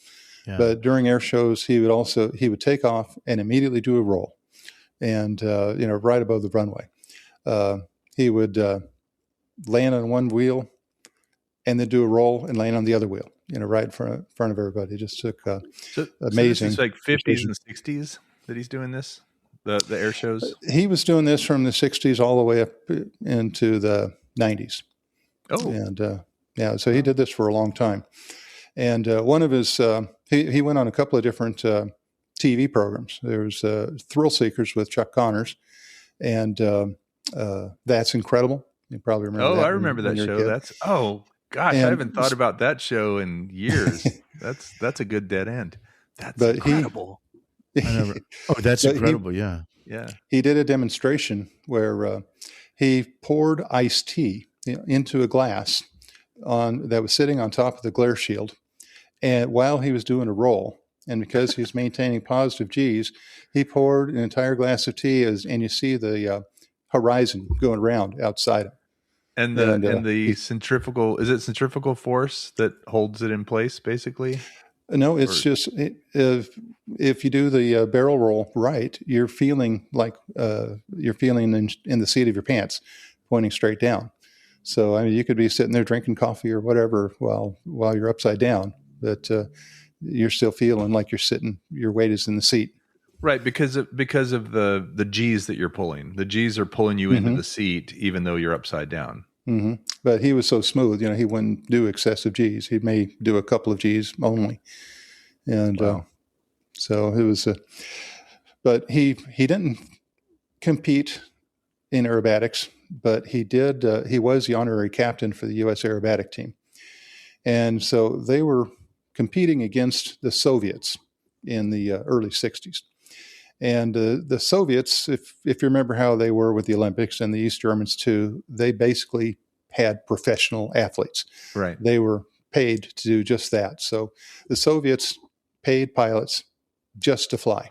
Yeah. But during air shows, he would take off and immediately do a roll. And, right above the runway. He would land on one wheel and then do a roll and land on the other wheel, right in front of everybody. It just took amazing. So this is like 50s and 60s that he's doing this, the air shows? He was doing this from the 60s all the way up into the 90s. Oh. And, so he did this for a long time. And one of his, he went on a couple of different TV programs. There was Thrill Seekers with Chuck Connors, and That's Incredible. You probably remember that. I remember that show. Gosh, I haven't thought about that show in years. That's a good dead end. That's incredible. That's incredible. Yeah. He did a demonstration where he poured iced tea into a glass that was sitting on top of the glare shield, and while he was doing a roll. And because he was maintaining positive G's, he poured an entire glass of tea, and you see the horizon going around outside him. And the centrifugal, is it centrifugal force that holds it in place, basically? No, it's just if you do the barrel roll right, you're feeling like you're feeling in the seat of your pants, pointing straight down. So I mean, you could be sitting there drinking coffee or whatever while you're upside down, but you're still feeling like your weight is in the seat. Right. Because of the G's that you're pulling. The G's are pulling you into the seat, even though you're upside down. Mm-hmm. But he was so smooth, he wouldn't do excessive G's. He may do a couple of G's only. And so it was, but he didn't compete in aerobatics, but he did, he was the honorary captain for the U.S. aerobatic team. And so they were competing against the Soviets in the early 60s. And the Soviets, if you remember how they were with the Olympics, and the East Germans too, they basically had professional athletes. Right. They were paid to do just that. So the Soviets paid pilots just to fly.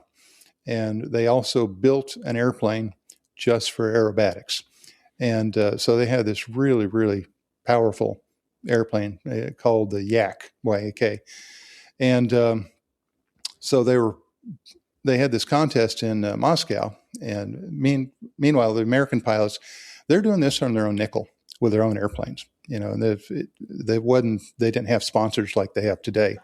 And they also built an airplane just for aerobatics. And so they had this really, really powerful airplane called the Yak, Y-A-K. And so they had this contest in Moscow. And meanwhile, the American pilots, they're doing this on their own nickel with their own airplanes. And they didn't have sponsors like they have today.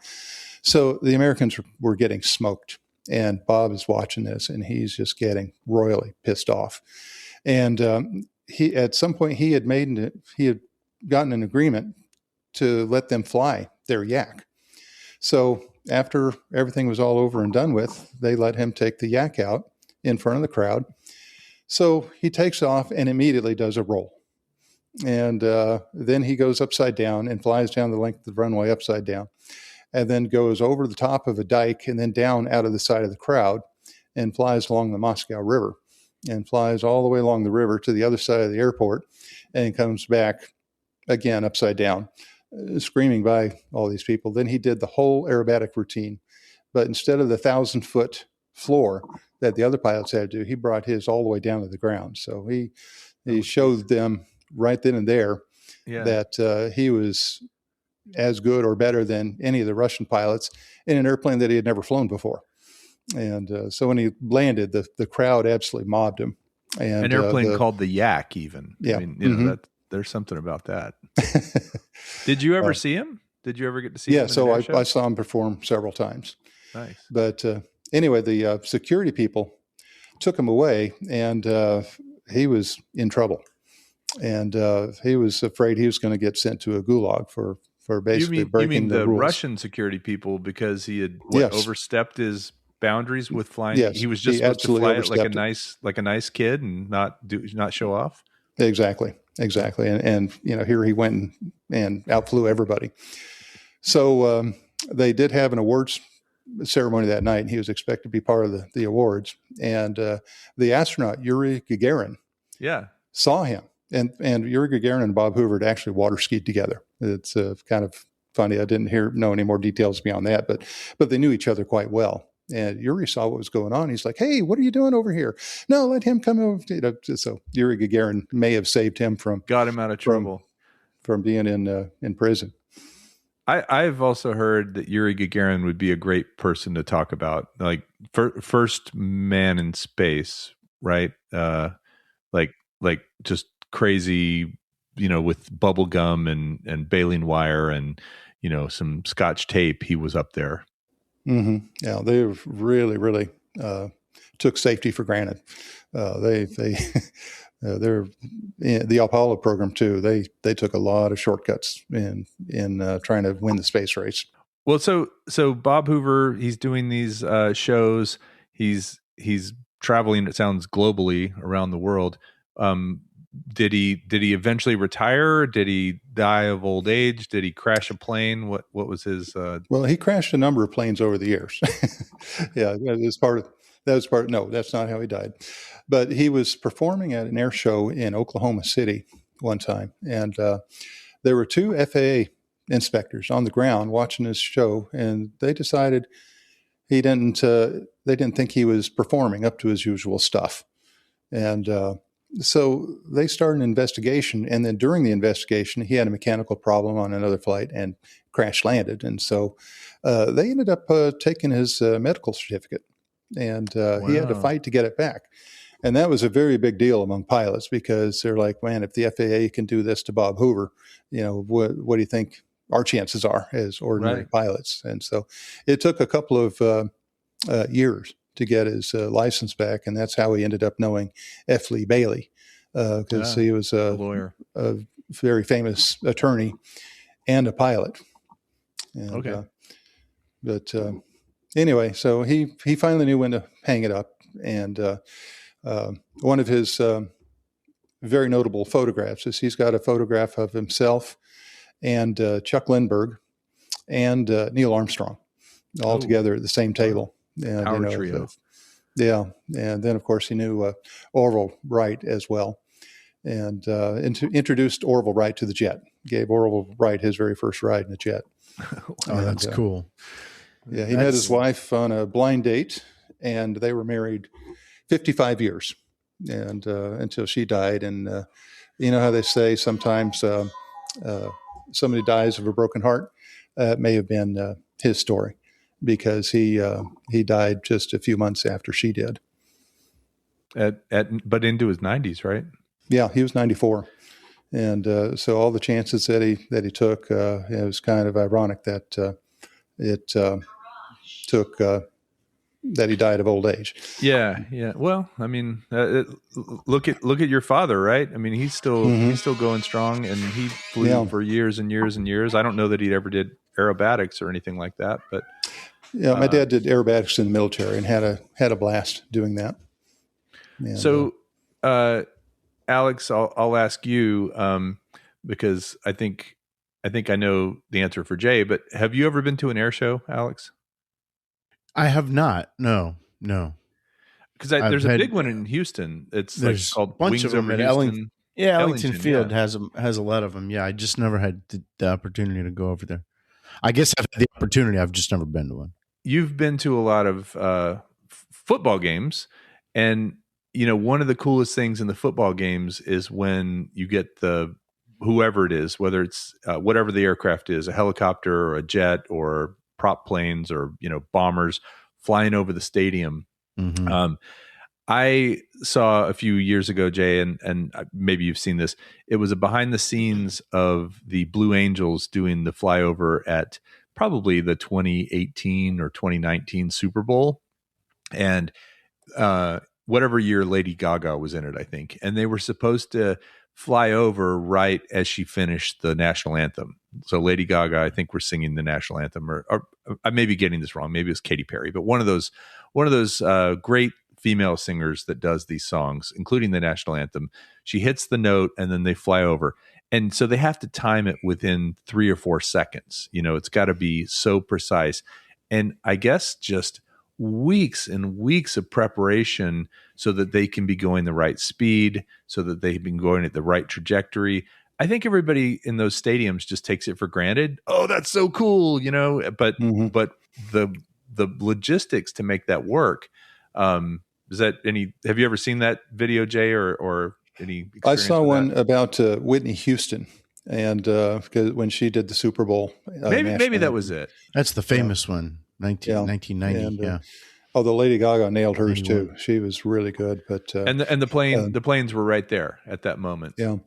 So the Americans were getting smoked. And Bob is watching this, and he's just getting royally pissed off. And he, at some point, he had gotten an agreement to let them fly their Yak. So after everything was all over and done with, they let him take the Yak out in front of the crowd. So he takes off and immediately does a roll. And then he goes upside down and flies down the length of the runway upside down, and then goes over the top of a dike and then down out of the side of the crowd and flies along the Moscow River and flies all the way along the river to the other side of the airport and comes back again upside down, screaming by all these people. Then he did the whole aerobatic routine, but instead of the 1,000-foot floor that the other pilots had to do, he brought his all the way down to the ground. So he showed them right then and there that he was as good or better than any of the Russian pilots in an airplane that he had never flown before. And so when he landed, the crowd absolutely mobbed him. And an airplane called the Yak, even. Yeah. I mean, there's something about that. Did you ever see him? Did you ever get to see him? Yeah, so I saw him perform several times. Nice. But anyway, the security people took him away, and he was in trouble. And he was afraid he was going to get sent to a gulag for basically breaking the rules. You mean the Russian security people, because he had overstepped his boundaries with flying? Yes, he was just supposed to fly it like a nice kid and not show off? Exactly. exactly. And here he went and outflew everybody. So they did have an awards ceremony that night, and he was expected to be part of the awards. And the astronaut Yuri Gagarin Yeah. saw him, and Yuri Gagarin and Bob Hoover had actually water skied together. It's kind of funny. I didn't know any more details beyond that, but they knew each other quite well. And Yuri saw what was going on. He's like, "Hey, what are you doing over here? No, let him come over." So Yuri Gagarin may have saved him got him out of trouble from being in prison. I've also heard that Yuri Gagarin would be a great person to talk about, like first man in space, right? Like just crazy, with bubble gum and baling wire and some Scotch tape. He was up there. Mm-hmm. Yeah, they really, really took safety for granted. They're the Apollo program too. They took a lot of shortcuts in trying to win the space race. Well, so Bob Hoover, he's doing these shows. He's traveling. It sounds globally around the world. Did he eventually retire? Did he die of old age? Did he crash a plane? What was his? Well, he crashed a number of planes over the years. Yeah, that was part of. No, that's not how he died. But he was performing at an air show in Oklahoma City one time, and there were two FAA inspectors on the ground watching his show, and they decided they didn't think he was performing up to his usual stuff, and so they started an investigation. And then during the investigation, he had a mechanical problem on another flight and crash landed, and so they ended up taking his medical certificate, and he had to fight to get it back. And that was a very big deal among pilots, because they're like, man, if the FAA can do this to Bob Hoover, what do you think our chances are as ordinary pilots? And so it took a couple of years to get his license back. And that's how he ended up knowing F. Lee Bailey, because he was a lawyer, a very famous attorney and a pilot. And, okay. But anyway, so he finally knew when to hang it up. And one of his very notable photographs is he's got a photograph of himself and Chuck Lindbergh and Neil Armstrong all together at the same table. And, Power trio. Yeah. And then, of course, he knew Orville Wright as well, and introduced Orville Wright to the jet, gave Orville Wright his very first ride in a jet. That's cool. Yeah, he met his wife on a blind date, and they were married 55 years, and until she died. And you know how they say sometimes somebody dies of a broken heart? It may have been his story, because he died just a few months after she did. But into his 90s, right? Yeah, he was 94, and so all the chances that he took, it was kind of ironic that it took. That he died of old age. Yeah. Well, I mean, look at your father, right? I mean, he's still going strong, and he flew for years and years and years. I don't know that he ever did aerobatics or anything like that, but yeah, my dad did aerobatics in the military and had a blast doing that. And, so, Alex, I'll ask you because I think I know the answer for Jay, but have you ever been to an air show, Alex? I have not. No. Because there's a big one in Houston. It's like called a bunch Wings of them Over at Houston. Ellington Field has a lot of them. Yeah, I just never had the opportunity to go over there. I guess I've had the opportunity. I've just never been to one. You've been to a lot of football games, and one of the coolest things in the football games is when you get whoever it is, whether it's whatever the aircraft is, a helicopter or a jet or prop planes or bombers flying over the stadium. Mm-hmm. I saw a few years ago, Jay, and maybe you've seen this. It was a behind the scenes of the Blue Angels doing the flyover at probably the 2018 or 2019 Super Bowl, and whatever year Lady Gaga was in it, I think, and they were supposed to fly over right as she finished the national anthem. So Lady Gaga, I think, we're singing the national anthem, or I may be getting this wrong. Maybe it was Katy Perry, but one of those great female singers that does these songs, including the national anthem. She hits the note and then they fly over. And so they have to time it within 3 or 4 seconds. It's got to be so precise. And I guess just weeks and weeks of preparation so that they can be going the right speed, so that they've been going at the right trajectory. I think everybody in those stadiums just takes it for granted. Oh, that's so cool, but Mhm. but the logistics to make that work. Is that have you ever seen that video, Jay, or any experience I saw with one that? about Whitney Houston, and because when she did the Super Bowl Maybe national that was anthem. it. That's the famous one, Yeah, 1990. and Yeah. although Lady Gaga nailed hers 91. too, she was really good. But And the planes were right there at that moment. yeah,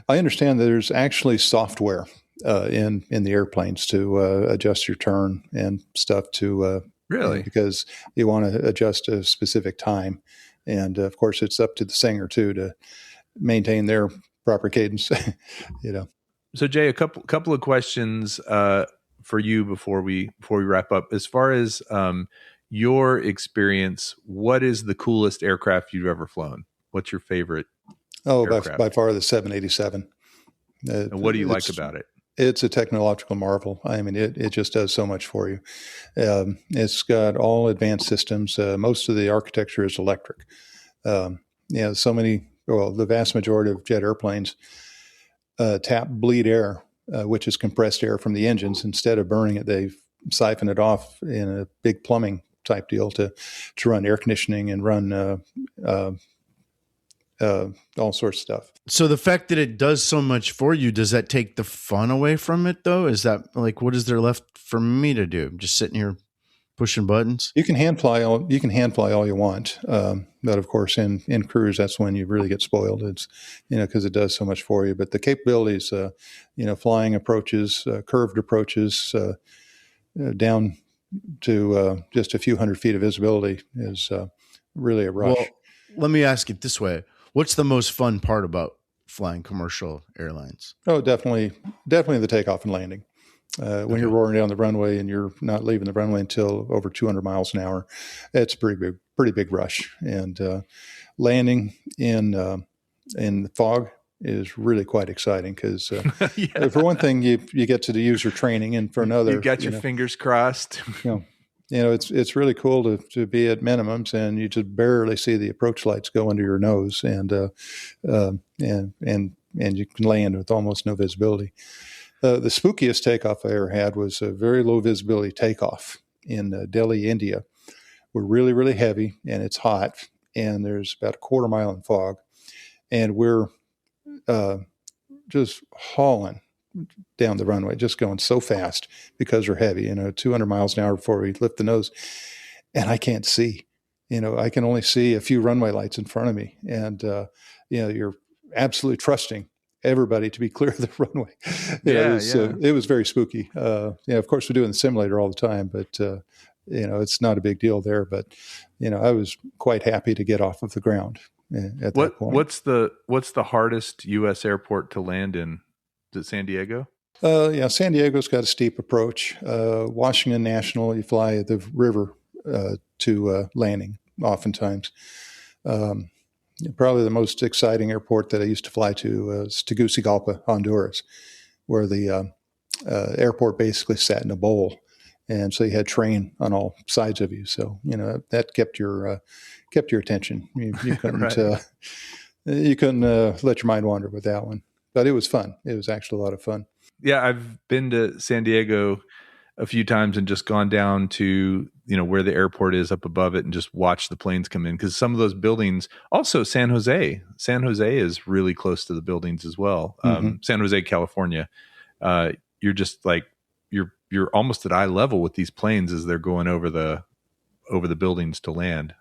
I understand that there's actually software in the airplanes to adjust your turn and stuff Really? because you want to adjust a specific time, and of course it's up to the singer too to maintain their proper cadence. So Jay, a couple of questions for you before we wrap up. As far as your experience, what is the coolest aircraft you've ever flown? What's your favorite Oh, aircraft? by far the 787. And what do you like about it? It's a technological marvel. I mean, it just does so much for you. It's got all advanced systems. Most of the architecture is electric. The vast majority of jet airplanes tap bleed air, which is compressed air from the engines. Instead of burning it, they siphon it off in a big plumbing type deal to run air conditioning and run all sorts of stuff. So the fact that it does so much for you, does that take the fun away from it though? Is that like, what is there left for me to do? Just sitting here pushing buttons? You can hand fly all you want, but of course in cruise that's when you really get spoiled. It's because it does so much for you. But the capabilities, flying approaches, curved approaches, down to just a few hundred feet of visibility is really a rush. Well, let me ask it this way: what's the most fun part about flying commercial airlines? Oh, definitely the takeoff and landing. When you're roaring down the runway and you're not leaving the runway until over 200 miles an hour, it's a pretty big rush. And landing in the fog is really quite exciting because for one thing, you get to use your training, and for another, you got your fingers crossed. It's really cool to be at minimums and you just barely see the approach lights go under your nose, and you can land with almost no visibility. The spookiest takeoff I ever had was a very low visibility takeoff in Delhi, India. We're really, really heavy and it's hot, and there's about a quarter mile in fog, and we're just hauling down the runway, just going so fast because we're heavy, 200 miles an hour before we lift the nose. And I can't see, I can only see a few runway lights in front of me. And, you're absolutely trusting everybody to be clear of the runway. It was very spooky. Of course we do it in the simulator all the time, but, it's not a big deal there, but, I was quite happy to get off of the ground at that point. What's the hardest U.S. airport to land in? Is it San Diego? San Diego's got a steep approach. Washington National, you fly the river to landing oftentimes. Probably the most exciting airport that I used to fly to is Tegucigalpa, Honduras, where the airport basically sat in a bowl. And so you had terrain on all sides of you. So, that kept your attention. You couldn't, Right. You couldn't let your mind wander with that one. But it was fun. It was actually a lot of fun. Yeah, I've been to San Diego a few times and just gone down to, where the airport is up above it and just watch the planes come in. Because some of those buildings, also San Jose is really close to the buildings as well. Mm-hmm. San Jose, California. You're just like, you're almost at eye level with these planes as they're going over the buildings to land.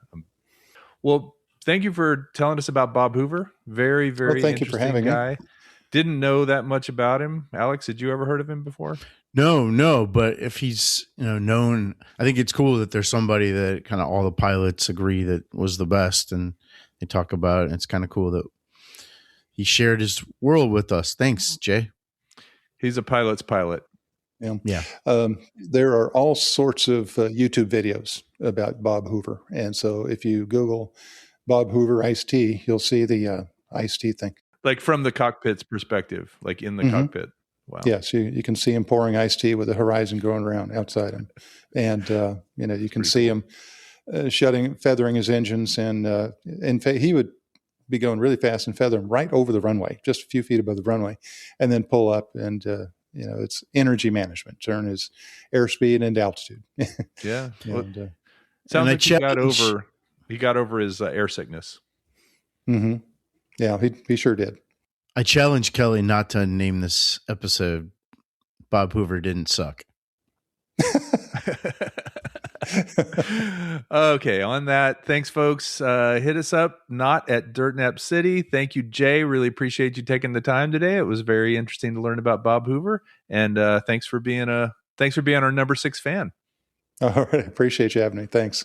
Well, thank you for telling us about Bob Hoover. Very, very thank you for interesting having guy. me. Didn't know that much about him. Alex, had you ever heard of him before? No, but if he's known, I think it's cool that there's somebody that kind of all the pilots agree that was the best, and they talk about it. And it's kind of cool that he shared his world with us. Thanks, Jay. He's a pilot's pilot. Yeah. Yeah. There are all sorts of YouTube videos about Bob Hoover. And so if you Google Bob Hoover iced tea, you'll see the iced tea thing. Like from the cockpit's perspective, like in the Mhm. cockpit. Wow. Yes, you can see him pouring iced tea with the horizon going around outside him. And, you can see him feathering his engines. And in fact, he would be going really fast and feather them right over the runway, just a few feet above the runway, and then pull up. And, it's energy management, turn his airspeed into altitude. Yeah. Well, And, sounds I like he got over his air sickness. mhm. Yeah, he sure did. I challenge Kelly not to name this episode Bob Hoover Didn't Suck. Okay, on that, thanks, folks. Hit us up, not at Dirtnap City. Thank you, Jay. Really appreciate you taking the time today. It was very interesting to learn about Bob Hoover, and thanks for being our number 6 fan. All right, appreciate you having me. Thanks.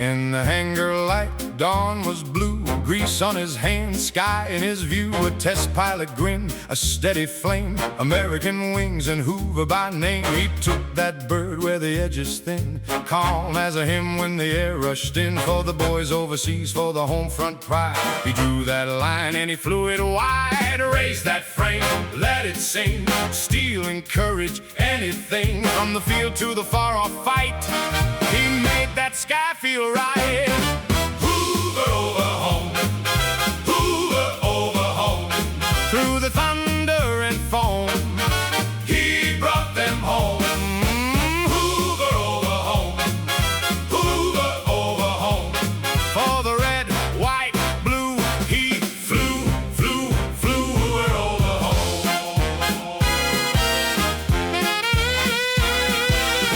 In the hangar light, dawn was blue, grease on his hands, sky in his view, a test pilot grin, a steady flame, American wings and Hoover by name. He took that bird where the edge is thin, calm as a hymn when the air rushed in, for the boys overseas, for the home front pride. He drew that line and he flew it wide, raised that frame, let it sing, steel and courage, anything, from the field to the far off fight. He made that sky feel right. Hoover over home, Hoover over home. Through the thunder and foam, he brought them home. Hoover over home, Hoover over home. For the red, white, blue, he flew Hoover over home.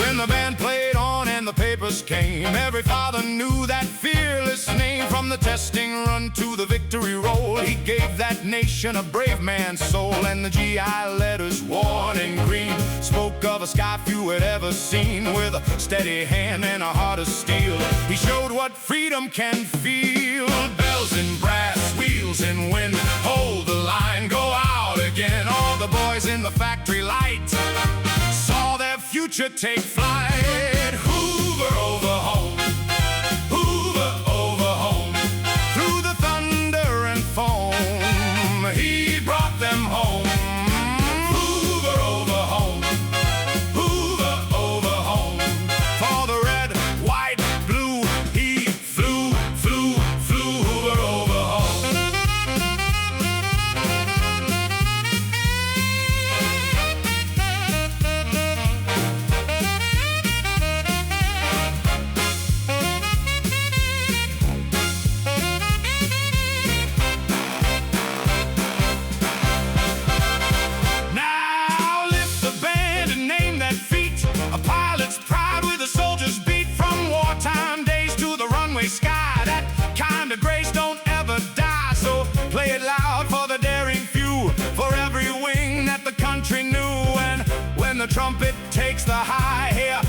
When the band played on and the papers came, every father knew that fearless name. From the testing run to the victory roll, he gave that nation a brave man's soul. And the GI letters, worn in green, spoke of a sky few had ever seen. With a steady hand and a heart of steel, he showed what freedom can feel. Bells in brass, wheels in wind, hold the line, go out again. All the boys in the factory light saw their future take flight. Hoover over home, Hoover over home. Through the thunder and foam, he brought them home. Hoover over home, Hoover over home. For the red, white, blue, he flew Hoover over home. Now lift the band and name that feat, a pilot's pride with a soldier's beat. From wartime days to the runway sky, that kind of grace don't ever die. So play it loud for the daring few, for every wing that the country knew. And when the trumpet takes the high, here